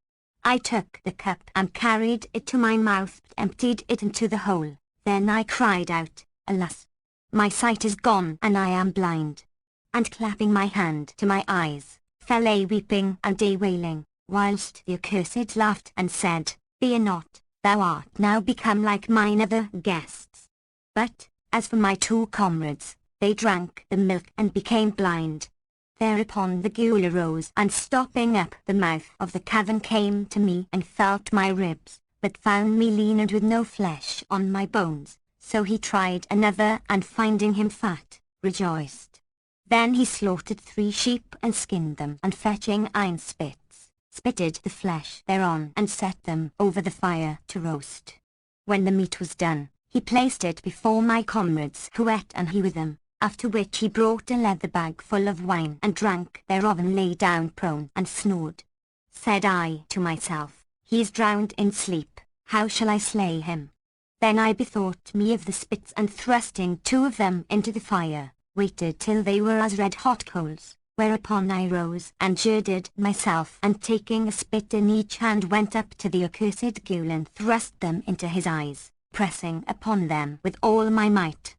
I took the cup and carried it to my mouth, emptied it into the hole. Then I cried out, Alas! My sight is gone and I am blind. And clapping my hand to my eyes, fell a weeping and a wailing, whilst the accursed laughed and said, Fear not, thou art now become like mine other guests. But, as for my two comrades, they drank the milk and became blind. Thereupon the ghoul arose and stopping up the mouth of the cavern came to me and felt my ribs, but found me lean and with no flesh on my bones, so he tried another and finding him fat, rejoiced. Then he slaughtered 3 sheep and skinned them and fetching iron spits, spitted the flesh thereon and set them over the fire to roast. When the meat was done, he placed it before my comrades who ate and he with them. After which he brought a leather bag full of wine and drank thereof and lay down prone and snored. Said I to myself, He is drowned in sleep, how shall I slay him? Then I bethought me of the spits and thrusting 2 of them into the fire, waited till they were as red hot coals, whereupon I rose and girded myself and taking a spit in each hand went up to the accursed ghoul and thrust them into his eyes, pressing upon them with all my might.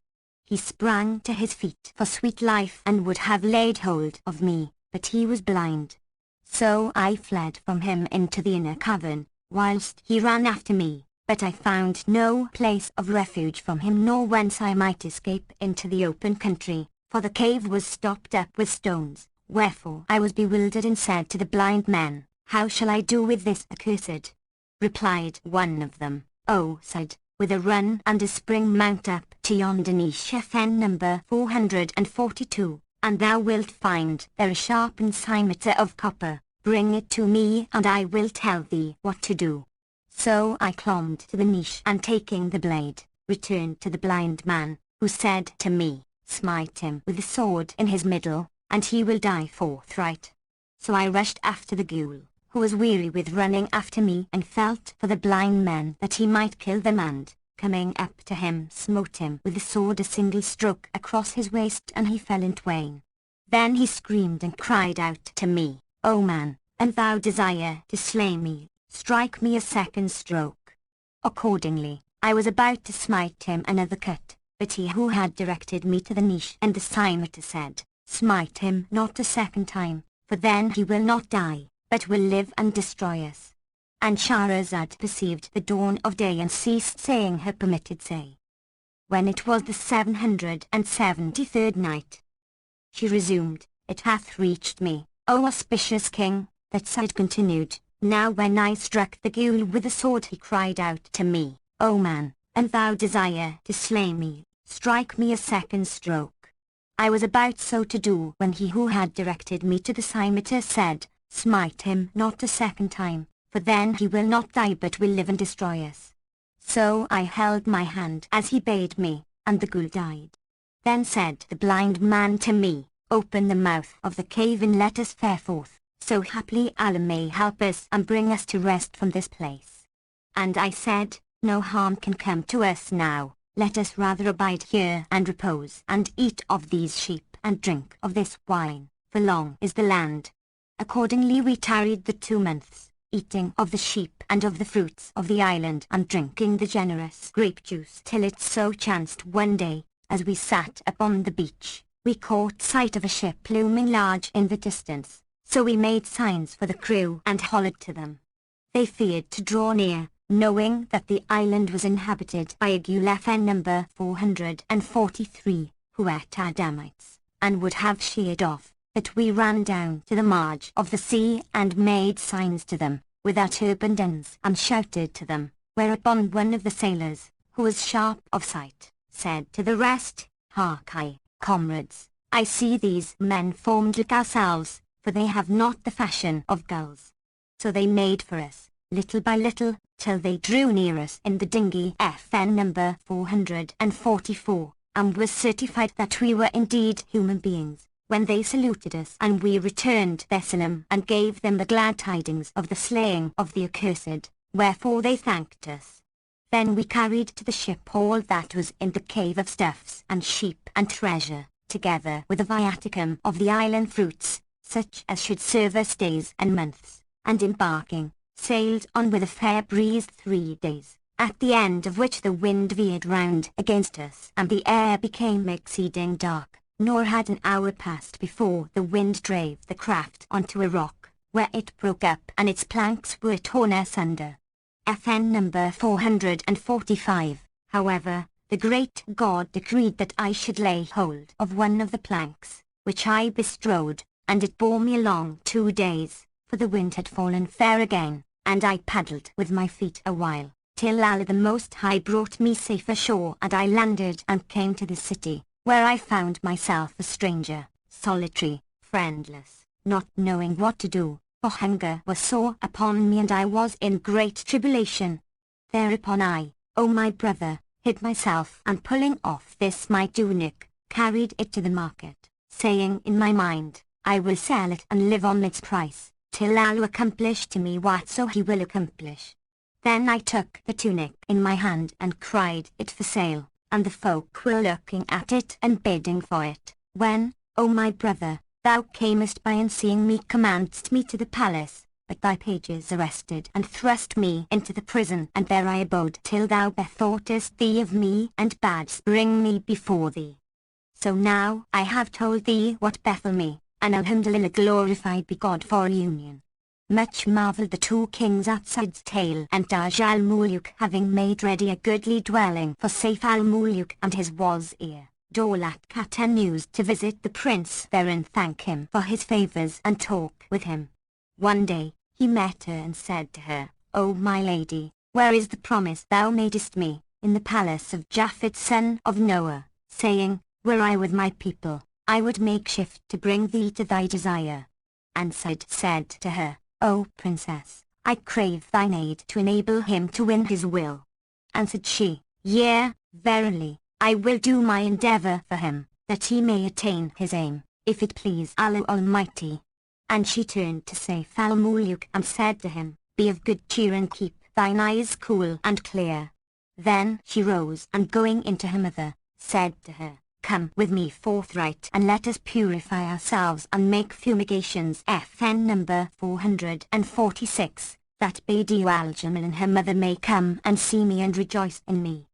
He sprang to his feet for sweet life and would have laid hold of me, but he was blind. So I fled from him into the inner cavern, whilst he ran after me, but I found no place of refuge from him nor whence I might escape into the open country, for the cave was stopped up with stones, wherefore I was bewildered and said to the blind men, How shall I do with this accursed? Replied one of them, O Side, with a run and a spring mount up to yonder niche FN number 442, and thou wilt find there a sharpened cimeter of copper, bring it to me and I will tell thee what to do. So I clomb to the niche and taking the blade, returned to the blind man, who said to me, Smite him with the sword in his middle, and he will die forthright. So I rushed after the ghoul, who was weary with running after me and felt for the blind men that he might kill them and, coming up to him smote him with the sword a single stroke across his waist and he fell in twain. Then he screamed and cried out to me, O man, and thou desire to slay me, strike me a second stroke. Accordingly, I was about to smite him another cut, but he who had directed me to the niche and the cimeter said, Smite him not a second time, for then he will not die, but will live and destroy us. And Shahrazad perceived the dawn of day and ceased saying her permitted say. When it was the 773rd night, she resumed, it hath reached me, O auspicious king, that Said continued, now when I struck the ghoul with the sword he cried out to me, O man, and thou desire to slay me, strike me a second stroke. I was about so to do when he who had directed me to the scimitar said, smite him not a second time, for then he will not die but will live and destroy us. So I held my hand as he bade me, and the ghoul died. Then said the blind man to me, open the mouth of the cave and let us fare forth, so haply Allah may help us and bring us to rest from this place. And I said, no harm can come to us now, let us rather abide here and repose and eat of these sheep and drink of this wine, for long is the land. Accordingly we tarried the 2 months, eating of the sheep and of the fruits of the island and drinking the generous grape juice till it so chanced one day, as we sat upon the beach, we caught sight of a ship looming large in the distance, so we made signs for the crew and hollered to them. They feared to draw near, knowing that the island was inhabited by a ghoul FN number 443, who ate Adamites, and would have sheared off, but we ran down to the marge of the sea and made signs to them, with our turbaned ends, and shouted to them, whereupon one of the sailors, who was sharp of sight, said to the rest, Hark, comrades, I see these men formed like ourselves, for they have not the fashion of gulls. So they made for us, little by little, till they drew near us in the dinghy FN number 444, and was certified that we were indeed human beings, when they saluted us and we returned their salam and gave them the glad tidings of the slaying of the accursed, wherefore they thanked us. Then we carried to the ship all that was in the cave of stuffs and sheep and treasure, together with the viaticum of the island fruits, such as should serve us days and months, and embarking, sailed on with a fair breeze 3 days, at the end of which the wind veered round against us and the air became exceeding dark, nor had an hour passed before the wind drave the craft onto a rock, where it broke up and its planks were torn asunder. FN number 445, however, the great God decreed that I should lay hold of one of the planks, which I bestrode, and it bore me along 2 days, for the wind had fallen fair again, and I paddled with my feet a while, till Allah the Most High brought me safe ashore and I landed and came to the city, where I found myself a stranger, solitary, friendless, not knowing what to do, for hunger was sore upon me and I was in great tribulation. Thereupon I, O my brother, hid myself and pulling off this my tunic, carried it to the market, saying in my mind, I will sell it and live on its price, till Allah accomplish to me whatso he will accomplish. Then I took the tunic in my hand and cried it for sale, and the folk were looking at it and bidding for it, when, O my brother, thou camest by and seeing me commandest me to the palace, but thy pages arrested and thrust me into the prison and there I abode till thou bethoughtest thee of me and badst bring me before thee. So now I have told thee what befell me, and Alhamdulillah glorified be God for union. Much marvelled the 2 kings at Said's tale and Taj al-Muluk having made ready a goodly dwelling for Saif al-Muluk and his wazir. Daulat continues to visit the prince there and thank him for his favours and talk with him. One day, he met her and said to her, O my lady, where is the promise thou madest me, in the palace of Japhet son of Noah, saying, were I with my people, I would make shift to bring thee to thy desire. And Said said to her, O princess, I crave thine aid to enable him to win his will. Answered she, yea, verily, I will do my endeavour for him, that he may attain his aim, if it please Allah Almighty. And she turned to Saif al-Muluk and said to him, be of good cheer and keep thine eyes cool and clear. Then she rose and going into her mother, said to her, come with me forthright and let us purify ourselves and make fumigations. FN number 446, that Badiou al-Jamal and her mother may come and see me and rejoice in me.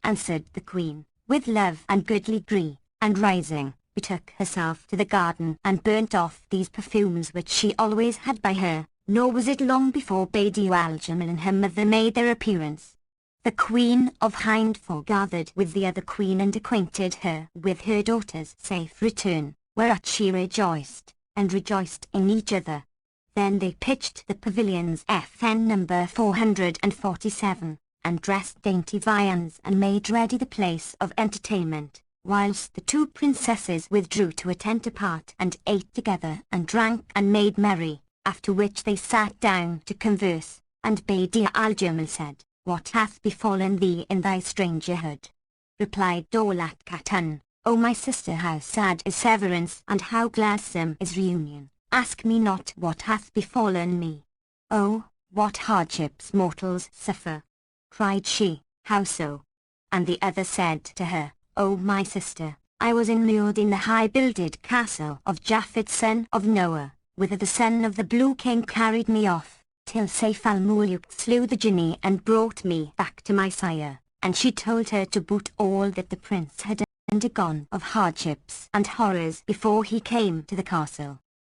Answered the queen, with love and goodly gree, and rising, betook herself to the garden and burnt off these perfumes which she always had by her, nor was it long before Badiou al-Jamal and her mother made their appearance. The queen of Hind foregathered with the other queen and acquainted her with her daughter's safe return, whereat she rejoiced, and rejoiced in each other. Then they pitched the pavilions FN number 447, and dressed dainty viands and made ready the place of entertainment, whilst the two princesses withdrew to a tent apart and ate together and drank and made merry, after which they sat down to converse, and Badi'a al-Jamal said, "What hath befallen thee in thy strangerhood?" Replied Daulat Khatun, "O my sister, how sad is severance and how gladsome is reunion. Ask me not what hath befallen me. Oh, what hardships mortals suffer." Cried she, "How so?" And the other said to her, "O my sister, I was immured in the high-builded castle of Japhet son of Noah, whither the son of the Blue King carried me off, till Sayf al-Muluk slew the jinni and brought me back to my sire." And she told her to boot all that the prince had undergone of hardships and horrors before he came to the castle.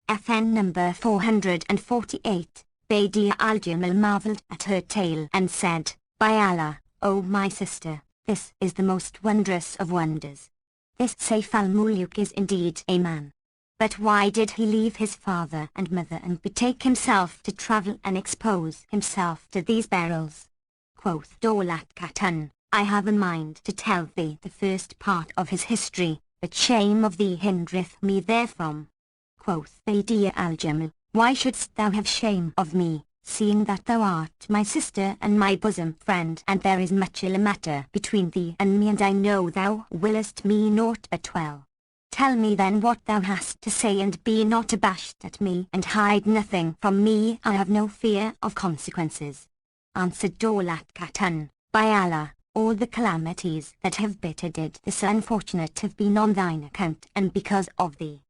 FN number 448, Badi'a al-Jamal marvelled at her tale and said, "By Allah, O my sister, this is the most wondrous of wonders. This Sayf al-Muluk is indeed a man. But why did he leave his father and mother and betake himself to travel and expose himself to these perils?" Quoth Daulat Khatun, "I have a mind to tell thee the first part of his history, but shame of thee hindereth me therefrom." Quoth Badi'a al-Jamal, "Why shouldst thou have shame of me, seeing that thou art my sister and my bosom friend, and there is much ill matter between thee and me, and I know thou willest me naught but well? Tell me then what thou hast to say, and be not abashed at me, and hide nothing from me. I have no fear of consequences." Answered Daulat Khatun, "By Allah, all the calamities that have bettered this unfortunate have been on thine account and because of thee."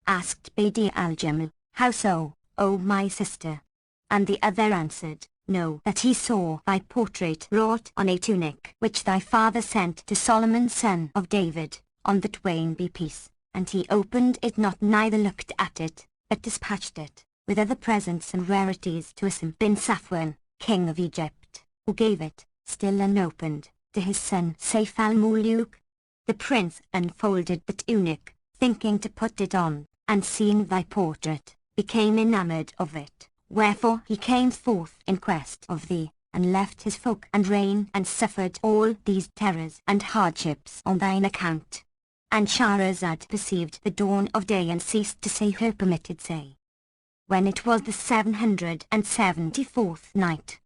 Asked Badi'a al-Jamal, "How so, O my sister?" And the other answered, "Know that he saw thy portrait wrought on a tunic which thy father sent to Solomon son of David, on the twain be peace, and he opened it not, neither looked at it, but dispatched it, with other presents and rarities, to Asim bin Safwan, king of Egypt, who gave it, still unopened, to his son Sayf al-Muluk." The prince unfolded the tunic, thinking to put it on, and seeing thy portrait, became enamoured of it, wherefore he came forth in quest of thee, and left his folk and reign, and suffered all these terrors and hardships on thine account. And Shahrazad perceived the dawn of day and ceased to say her permitted say. When it was the 774th night,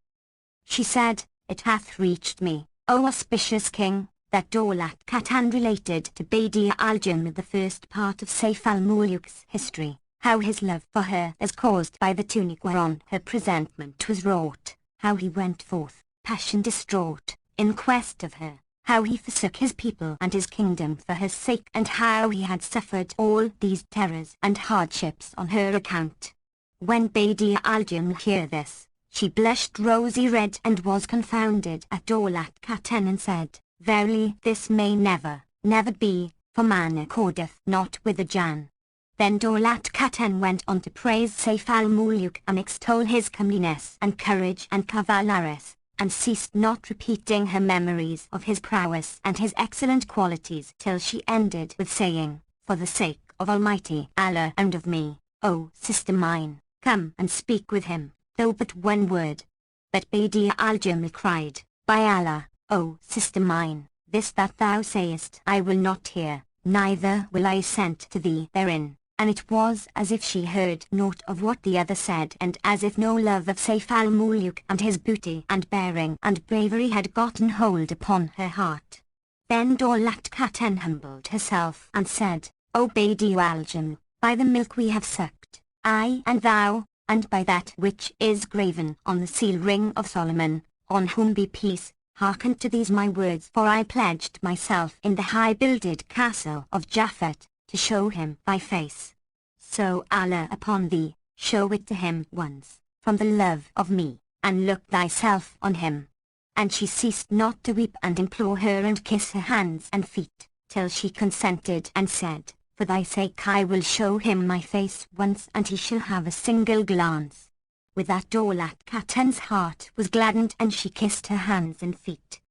she said, "It hath reached me, O auspicious king, that Daulat Khatun related to Badi'a al-Jamal the first part of Sayf al-Muluk's history, how his love for her is caused by the tunic whereon her presentment was wrought, how he went forth, passion distraught, in quest of her, how he forsook his people and his kingdom for her sake, and how he had suffered all these terrors and hardships on her account." When Badi'a al-Jamal heard this, she blushed rosy red and was confounded at Daulat Khatun, and said, "Verily this may never, never be, for man accordeth not with a Jan." Then Daulat Khatun went on to praise Sayf al-Muluk and extol his comeliness and courage and cavalarice, and ceased not repeating her memories of his prowess and his excellent qualities, till she ended with saying, "For the sake of Almighty Allah and of me, O sister mine, come and speak with him, though but one word." But Badi'a al-Jamal cried, "By Allah, O sister mine, this that thou sayest I will not hear, neither will I assent to thee therein." And it was as if she heard naught of what the other said, and as if no love of Sayf al-Muluk and his beauty and bearing and bravery had gotten hold upon her heart. Then Daulat Khatun humbled herself and said, "O Badi'a al-Jamal, by the milk we have sucked, I and thou, and by that which is graven on the seal ring of Solomon, on whom be peace, hearken to these my words, for I pledged myself in the high-builded castle of Japhet, to show him thy face. So Allah upon thee, show it to him once, from the love of me, and look thyself on him." And she ceased not to weep and implore her and kiss her hands and feet, till she consented and said, "For thy sake I will show him my face once, and he shall have a single glance." With that Daulat Khatun's heart was gladdened, and she kissed her hands and feet.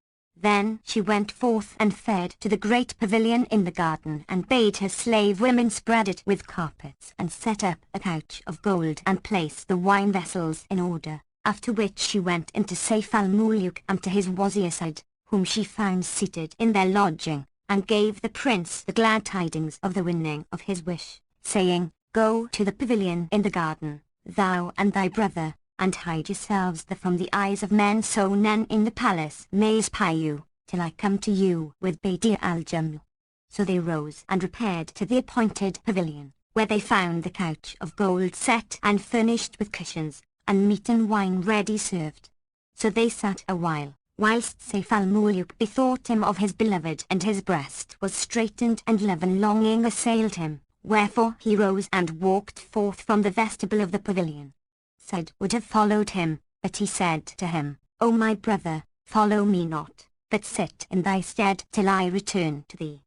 Then she went forth and fared to the great pavilion in the garden, and bade her slave women spread it with carpets, and set up a couch of gold, and place the wine vessels in order. After which she went into Sayf al-Muluk and to his wazir side, whom she found seated in their lodging, and gave the prince the glad tidings of the winning of his wish, saying, Go to the pavilion in the garden, thou and thy brother, and hide yourselves there from the eyes of men, so none in the palace may spy you, till I come to you with Badi'a al-Jaml. So they rose and repaired to the appointed pavilion, where they found the couch of gold set and furnished with cushions, and meat and wine ready served. So they sat a while, whilst Sayf al-Muluk bethought him of his beloved, and his breast was straitened, and love and longing assailed him, wherefore he rose and walked forth from the vestibule of the pavilion. Said would have followed him, but he said to him, O my brother, follow me not, but sit in thy stead till I return to thee.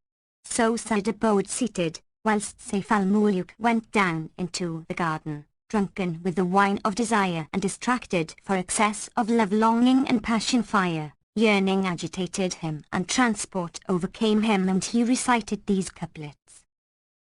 So Said abode seated, whilst Sayf al-Muluk went down into the garden, drunken with the wine of desire and distracted for excess of love, longing and passion fire. Yearning agitated him and transport overcame him, and he recited these couplets.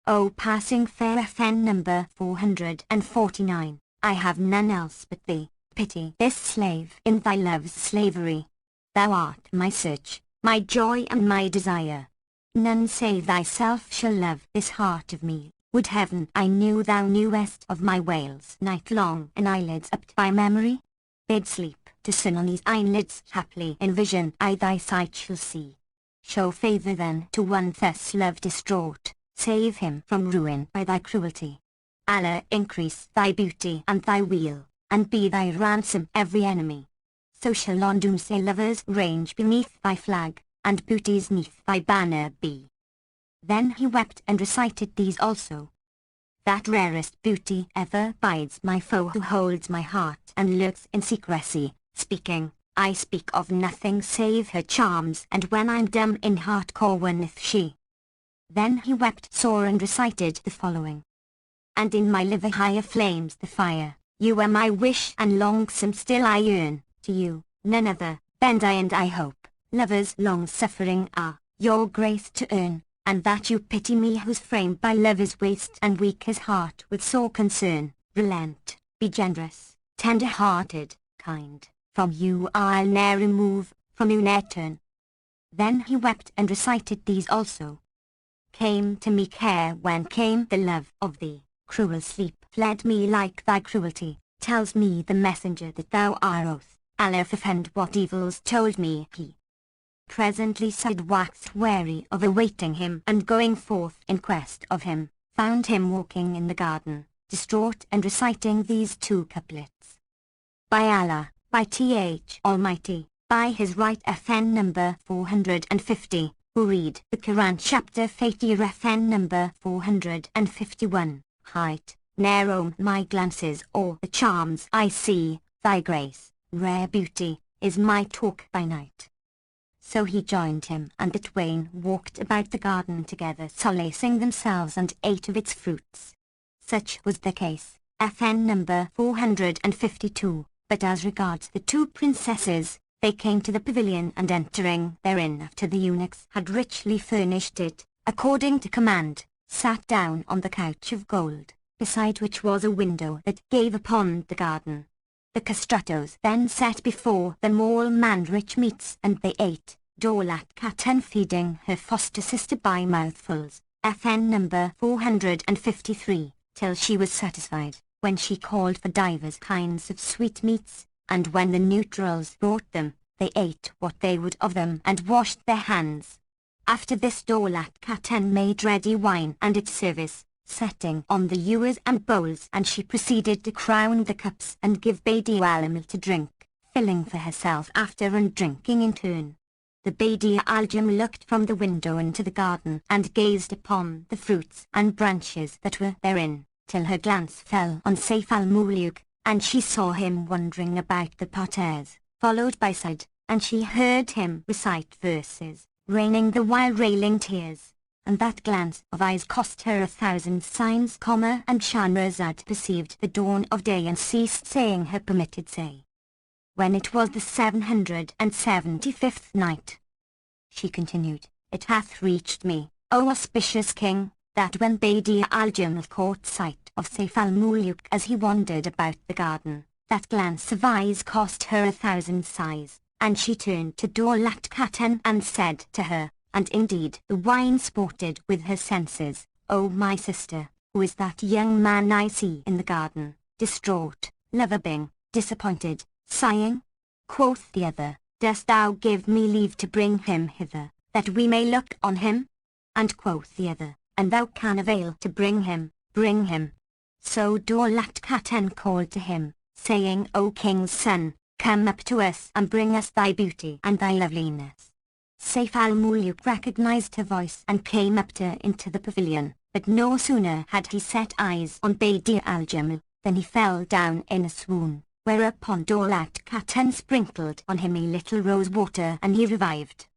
O passing fair FN number 449. I have none else but thee, pity this slave in thy love's slavery. Thou art my search, my joy and my desire. None save thyself shall love this heart of me. Would heaven I knew thou knewest of my wails night long, and eyelids upped by memory. Bid sleep to sin on these eyelids, haply in vision I thy sight shall see. Show favour then to one thus love distraught, save him from ruin by thy cruelty. Allah increase thy beauty and thy weal, and be thy ransom every enemy. So shall on doomsday lovers range beneath thy flag, and beauties neath thy banner be. Then he wept and recited these also. That rarest beauty ever bides my foe, who holds my heart and lurks in secrecy, speaking, I speak of nothing save her charms, and when I'm dumb in heart corwineth she. Then he wept sore and recited the following. And in my liver higher flames the fire, you are my wish and longsome still I yearn, to you, none other, bend I and I hope, lovers long suffering are, your grace to earn, and that you pity me whose frame by love is waste and weak his heart with sore concern, relent, be generous, tender-hearted, kind, from you I'll ne'er remove, from you ne'er turn. Then he wept and recited these also. Came to me care when came the love of thee. Cruel sleep fled me like thy cruelty, tells me the messenger that thou art oath. Allah forfend what evils told me he. Presently Said waxed weary of awaiting him, and going forth in quest of him, found him walking in the garden, distraught and reciting these two couplets. By Allah, by Th Almighty, by his right FN number 450, who read the Quran chapter Fatir FN number 451. Height, narrow my glances or the charms I see, thy grace, rare beauty, is my talk by night. So he joined him, and the twain walked about the garden together, solacing themselves, and ate of its fruits. Such was the case, FN number 452, but as regards the two princesses, they came to the pavilion, and entering therein after the eunuchs had richly furnished it, according to command, sat down on the couch of gold, beside which was a window that gave upon the garden. The castratos then set before them all manner rich meats, and they ate, Daulat Khatun feeding her foster sister by mouthfuls, FN number 453, till she was satisfied, when she called for divers kinds of sweetmeats, and when the neutrals brought them, they ate what they would of them, and washed their hands. After this Daulat Khatun made ready wine and its service, setting on the ewers and bowls, and she proceeded to crown the cups and give Badi'a al-Jaml to drink, filling for herself after and drinking in turn. The Badi'a al-Jaml looked from the window into the garden and gazed upon the fruits and branches that were therein, till her glance fell on Sayf al-Muluk, and she saw him wandering about the parterres, followed by Said, and she heard him recite verses, raining the while railing tears, and that glance of eyes cost her 1,000 signs, and Shahrazad perceived the dawn of day and ceased saying her permitted say. When it was the 775th night, she continued, it hath reached me, O auspicious king, that when Badi'a al-Jamal caught sight of Sayf al-Muluk as he wandered about the garden, that glance of eyes cost her 1,000 sighs, and she turned to Daulat Khatun and said to her, and indeed the wine sported with her senses, O my sister, who is that young man I see in the garden, distraught, loving, disappointed, sighing? Quoth the other, dost thou give me leave to bring him hither, that we may look on him? And quoth the other, and thou can avail to bring him, bring him. So Daulat Khatun called to him, saying, O king's son, come up to us and bring us thy beauty and thy loveliness. Sayf al-Muluk recognized her voice and came up to her into the pavilion, but no sooner had he set eyes on Badi'a al-Jamal, than he fell down in a swoon, whereupon Daulat Khatun sprinkled on him a little rose water and he revived.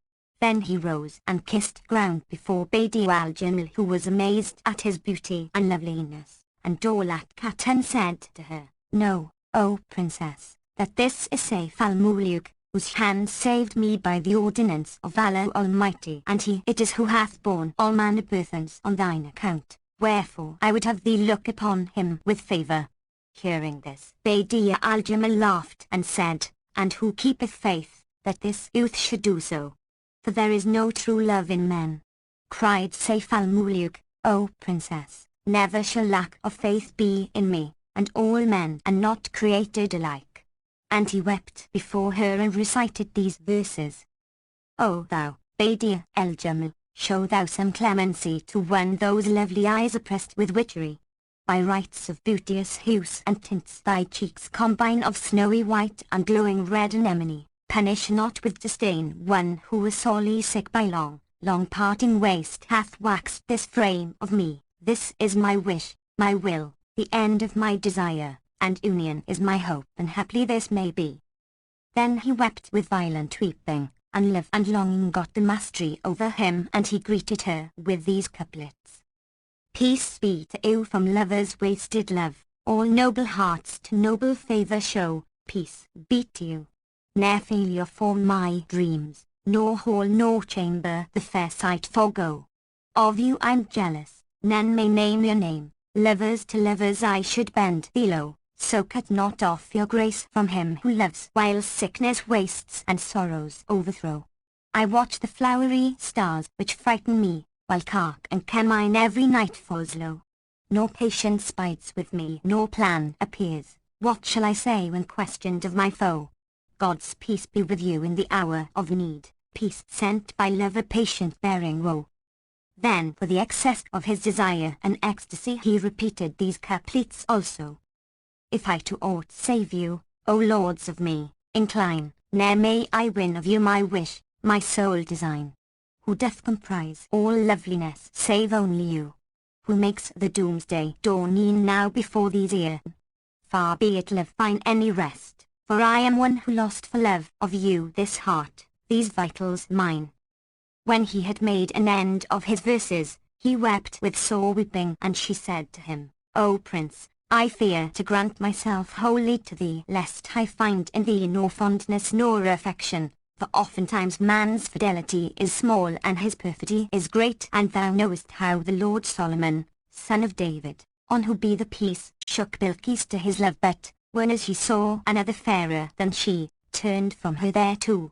Then he rose and kissed ground before Badi'a al-Jamal, who was amazed at his beauty and loveliness, and Daulat Khatun said to her, Know, O princess, that this is Sayf al-Muluk, whose hand saved me by the ordinance of Allah Almighty, and he it is who hath borne all manner burthens on thine account, wherefore I would have thee look upon him with favour. Hearing this, Badi'a al-Jamal laughed and said, And who keepeth faith, that this youth should do so? For there is no true love in men. Cried Sayf al-Muluk, O princess, never shall lack of faith be in me, and all men are not created alike. And he wept before her and recited these verses. O thou, Badi'a al-Jamal, show thou some clemency to one those lovely eyes oppressed with witchery. By rites of beauteous hues and tints thy cheeks combine of snowy white and glowing red anemone. Punish not with disdain one who is sorely sick by long parting waste hath waxed this frame of me. This is my wish, my will, the end of my desire, and union is my hope, and haply this may be. Then he wept with violent weeping, and love and longing got the mastery over him, and he greeted her with these couplets. Peace be to you from lovers' wasted love, all noble hearts to noble favour show, peace be to you. Ne'er failure for my dreams, nor hall nor chamber the fair sight forego. Of you I'm jealous, none may name your name, lovers to lovers I should bend thee low, so cut not off your grace from him who loves while sickness wastes and sorrows overthrow. I watch the flowery stars which frighten me, while cark and carmine every night falls low. Nor patience bides with me, nor plan appears, what shall I say when questioned of my foe? God's peace be with you in the hour of need, peace sent by love a patient bearing woe. Then for the excess of his desire and ecstasy he repeated these couplets also. If I to aught save you, O lords of me, incline, ne'er may I win of you my wish, my sole design. Who doth comprise all loveliness save only you? Who makes the doomsday dawn e'en now before these ear? Far be it love find any rest, for I am one who lost for love of you this heart, these vitals mine. When he had made an end of his verses, he wept with sore weeping, and she said to him, O prince, I fear to grant myself wholly to thee, lest I find in thee nor fondness nor affection, for oftentimes man's fidelity is small and his perfidy is great, and thou knowest how the Lord Solomon, son of David, on who be the peace, shook Bilqis to his love, but, when as he saw another fairer than she, turned from her thereto.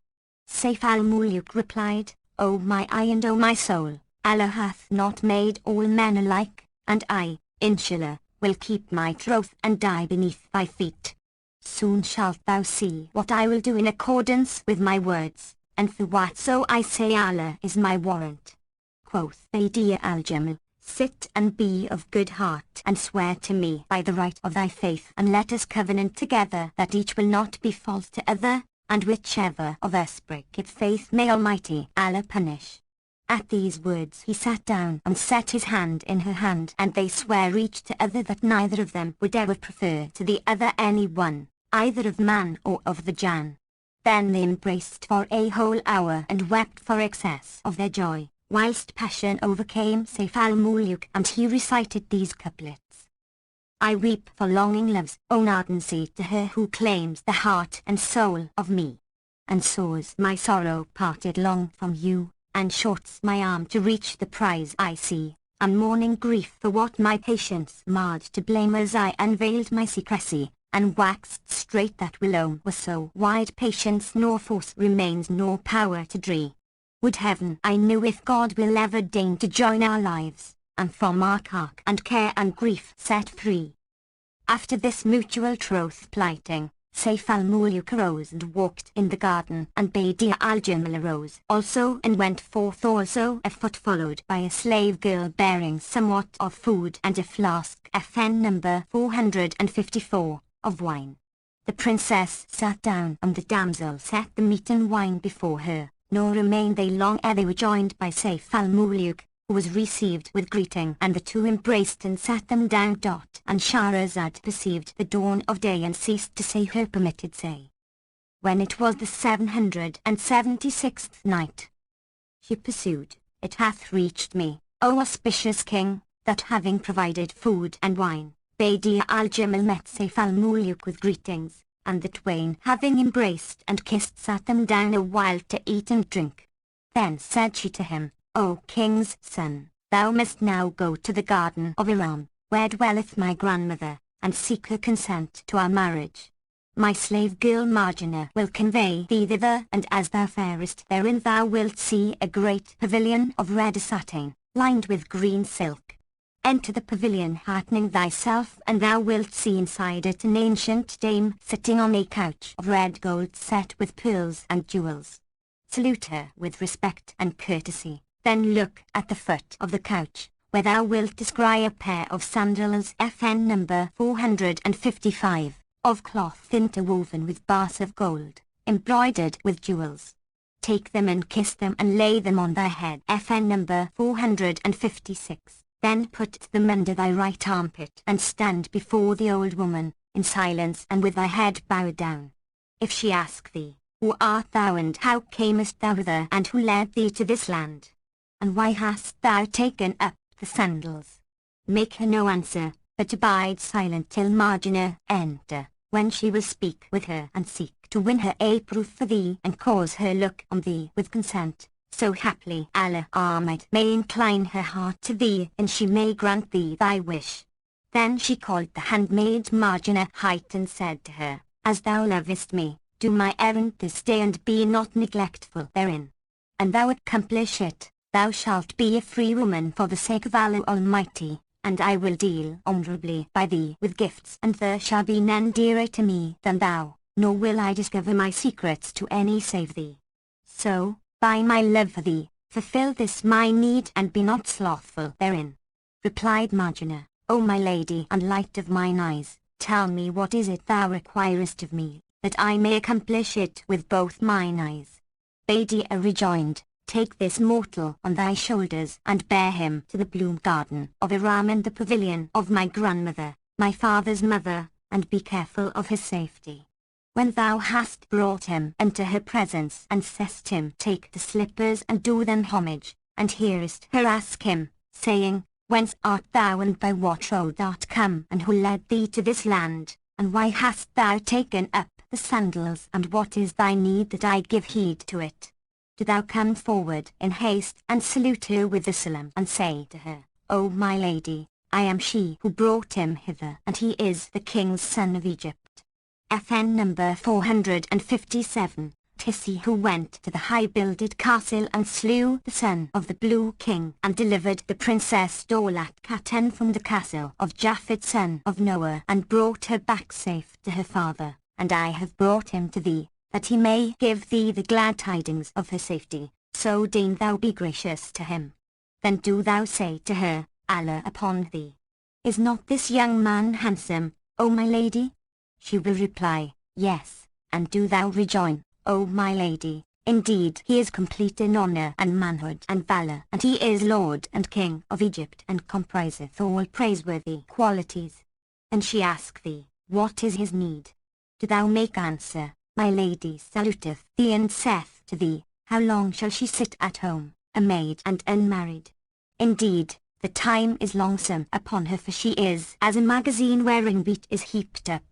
Sayf al-Muluk replied, O my eye and O my soul, Allah hath not made all men alike, and I, inshallah, will keep my troth and die beneath thy feet. Soon shalt thou see what I will do in accordance with my words, and for whatso I say Allah is my warrant. Quoth Badi'a al-Jamal, sit and be of good heart, and swear to me by the right of thy faith, and let us covenant together that each will not be false to other, and whichever of us breaketh faith may Almighty Allah punish. At these words he sat down and set his hand in her hand, and they sware each to other that neither of them would ever prefer to the other any one, either of man or of the Jann. Then they embraced for a whole hour and wept for excess of their joy, whilst passion overcame Sayf al-Muluk, and he recited these couplets. I weep for longing love's own ardency to her who claims the heart and soul of me, and soars my sorrow parted long from you. and shorts my arm to reach the prize I see, and mourning grief for what my patience marred to blame as I unveiled my secrecy, and waxed straight that whilome was so wide patience nor force remains nor power to dree. Would heaven I knew if God will ever deign to join our lives, and from our cark and care and grief set free. After this mutual troth plighting, Sayf al-Muluk arose and walked in the garden, and Badi'a al-Jamal arose also and went forth also afoot, followed by a slave girl bearing somewhat of food and a flask FN number 454 of wine. The princess sat down, and the damsel set the meat and wine before her, nor remained they long ere they were joined by Sayf al-Muluk, who was received with greeting, and the two embraced and sat them down. And Shahrazad perceived the dawn of day and ceased to say her permitted say. When it was the 776th night, she pursued, it hath reached me, O auspicious king, that having provided food and wine, Badi'a al-Jamal met Sayf al-Muluk with greetings, and the twain having embraced and kissed sat them down a while to eat and drink. Then said she to him, O king's son, thou must now go to the garden of Iram, where dwelleth my grandmother, and seek her consent to our marriage. My slave girl Marjana will convey thee thither, and as thou farest therein thou wilt see a great pavilion of red satin, lined with green silk. Enter the pavilion heartening thyself, and thou wilt see inside it an ancient dame sitting on a couch of red gold set with pearls and jewels. Salute her with respect and courtesy. Then look at the foot of the couch, where thou wilt descry a pair of sandals FN number 455, of cloth interwoven with bars of gold, embroidered with jewels. Take them and kiss them and lay them on thy head FN number 456. Then put them under thy right armpit and stand before the old woman, in silence and with thy head bowed down. If she ask thee, who art thou and how camest thou hither and who led thee to this land? And why hast thou taken up the sandals? Make her no answer, but abide silent till Marjana enter, when she will speak with her and seek to win her a proof for thee and cause her look on thee with consent. So haply Allah Ahmad may incline her heart to thee and she may grant thee thy wish. Then she called the handmaid Marjana hight and said to her, As thou lovest me, do my errand this day and be not neglectful therein. And thou accomplish it, thou shalt be a free woman for the sake of Allah Almighty, and I will deal honorably by thee with gifts, and there shall be none dearer to me than thou, nor will I discover my secrets to any save thee. So, by my love for thee, fulfill this my need and be not slothful therein. Replied Marjana, O my lady and light of mine eyes, tell me what is it thou requirest of me, that I may accomplish it with both mine eyes. Badi'a rejoined, Take this mortal on thy shoulders and bear him to the bloom garden of Iram and the pavilion of my grandmother, my father's mother, and be careful of his safety. When thou hast brought him into her presence and seest him take the slippers and do them homage, and hearest her ask him, saying, Whence art thou and by what road art come and who led thee to this land, and why hast thou taken up the sandals and what is thy need that I give heed to it? Do thou come forward in haste and salute her with the salam and say to her, O my lady, I am she who brought him hither and he is the king's son of Egypt. FN number 457, 'tis he who went to the high-builded castle and slew the son of the Blue King and delivered the princess Daulat Khatun from the castle of Japhet son of Noah and brought her back safe to her father, and I have brought him to thee, that he may give thee the glad tidings of her safety, so deign thou be gracious to him. Then do thou say to her, Allah upon thee, is not this young man handsome, O my lady? She will reply, Yes, and do thou rejoin, O my lady, indeed he is complete in honor and manhood and valor, and he is Lord and King of Egypt and compriseth all praiseworthy qualities. And she ask thee, What is his need? Do thou make answer, My lady saluteth thee and saith to thee, How long shall she sit at home, a maid and unmarried? Indeed, the time is longsome upon her, for she is as a magazine wherein wheat is heaped up.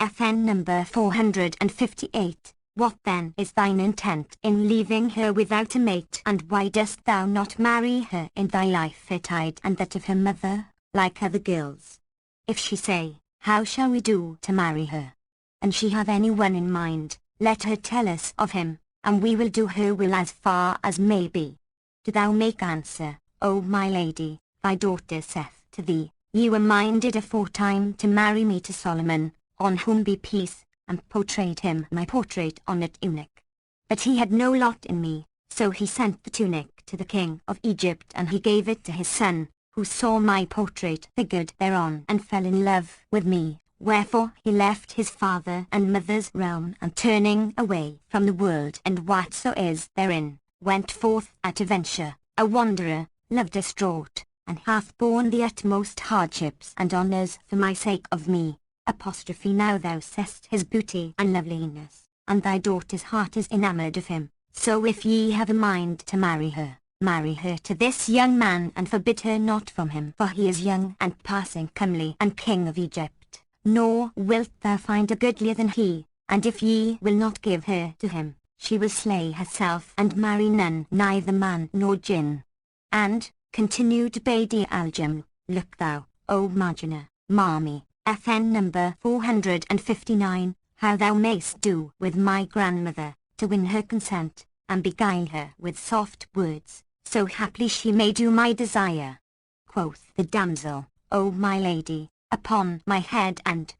FN number 458, What then is thine intent in leaving her without a mate, and why dost thou not marry her in thy life-tide and that of her mother, like other girls? If she say, how shall we do to marry her? And she have any one in mind, let her tell us of him, and we will do her will as far as may be. Do thou make answer, O my lady, thy daughter saith to thee, ye were minded aforetime to marry me to Solomon, on whom be peace, and portrayed him my portrait on it eunuch. But he had no lot in me, so he sent the tunic to the king of Egypt, and he gave it to his son, who saw my portrait figured thereon and fell in love with me, wherefore he left his father and mother's realm, and turning away from the world and whatso is therein, went forth at a venture, a wanderer, love distraught, and hath borne the utmost hardships and honours for my sake of me. Apostrophe Now thou seest his beauty and loveliness, and thy daughter's heart is enamoured of him, so if ye have a mind to marry her to this young man, and forbid her not from him, for he is young and passing comely and king of Egypt, nor wilt thou find a goodlier than he, and if ye will not give her to him, she will slay herself and marry none, neither man nor jinn. And, continued Badi al-Jam, look thou, O Marjana, Mami, FN number 459, how thou mayst do with my grandmother, to win her consent, and beguile her with soft words, so haply she may do my desire. Quoth the damsel, O my lady, upon my head and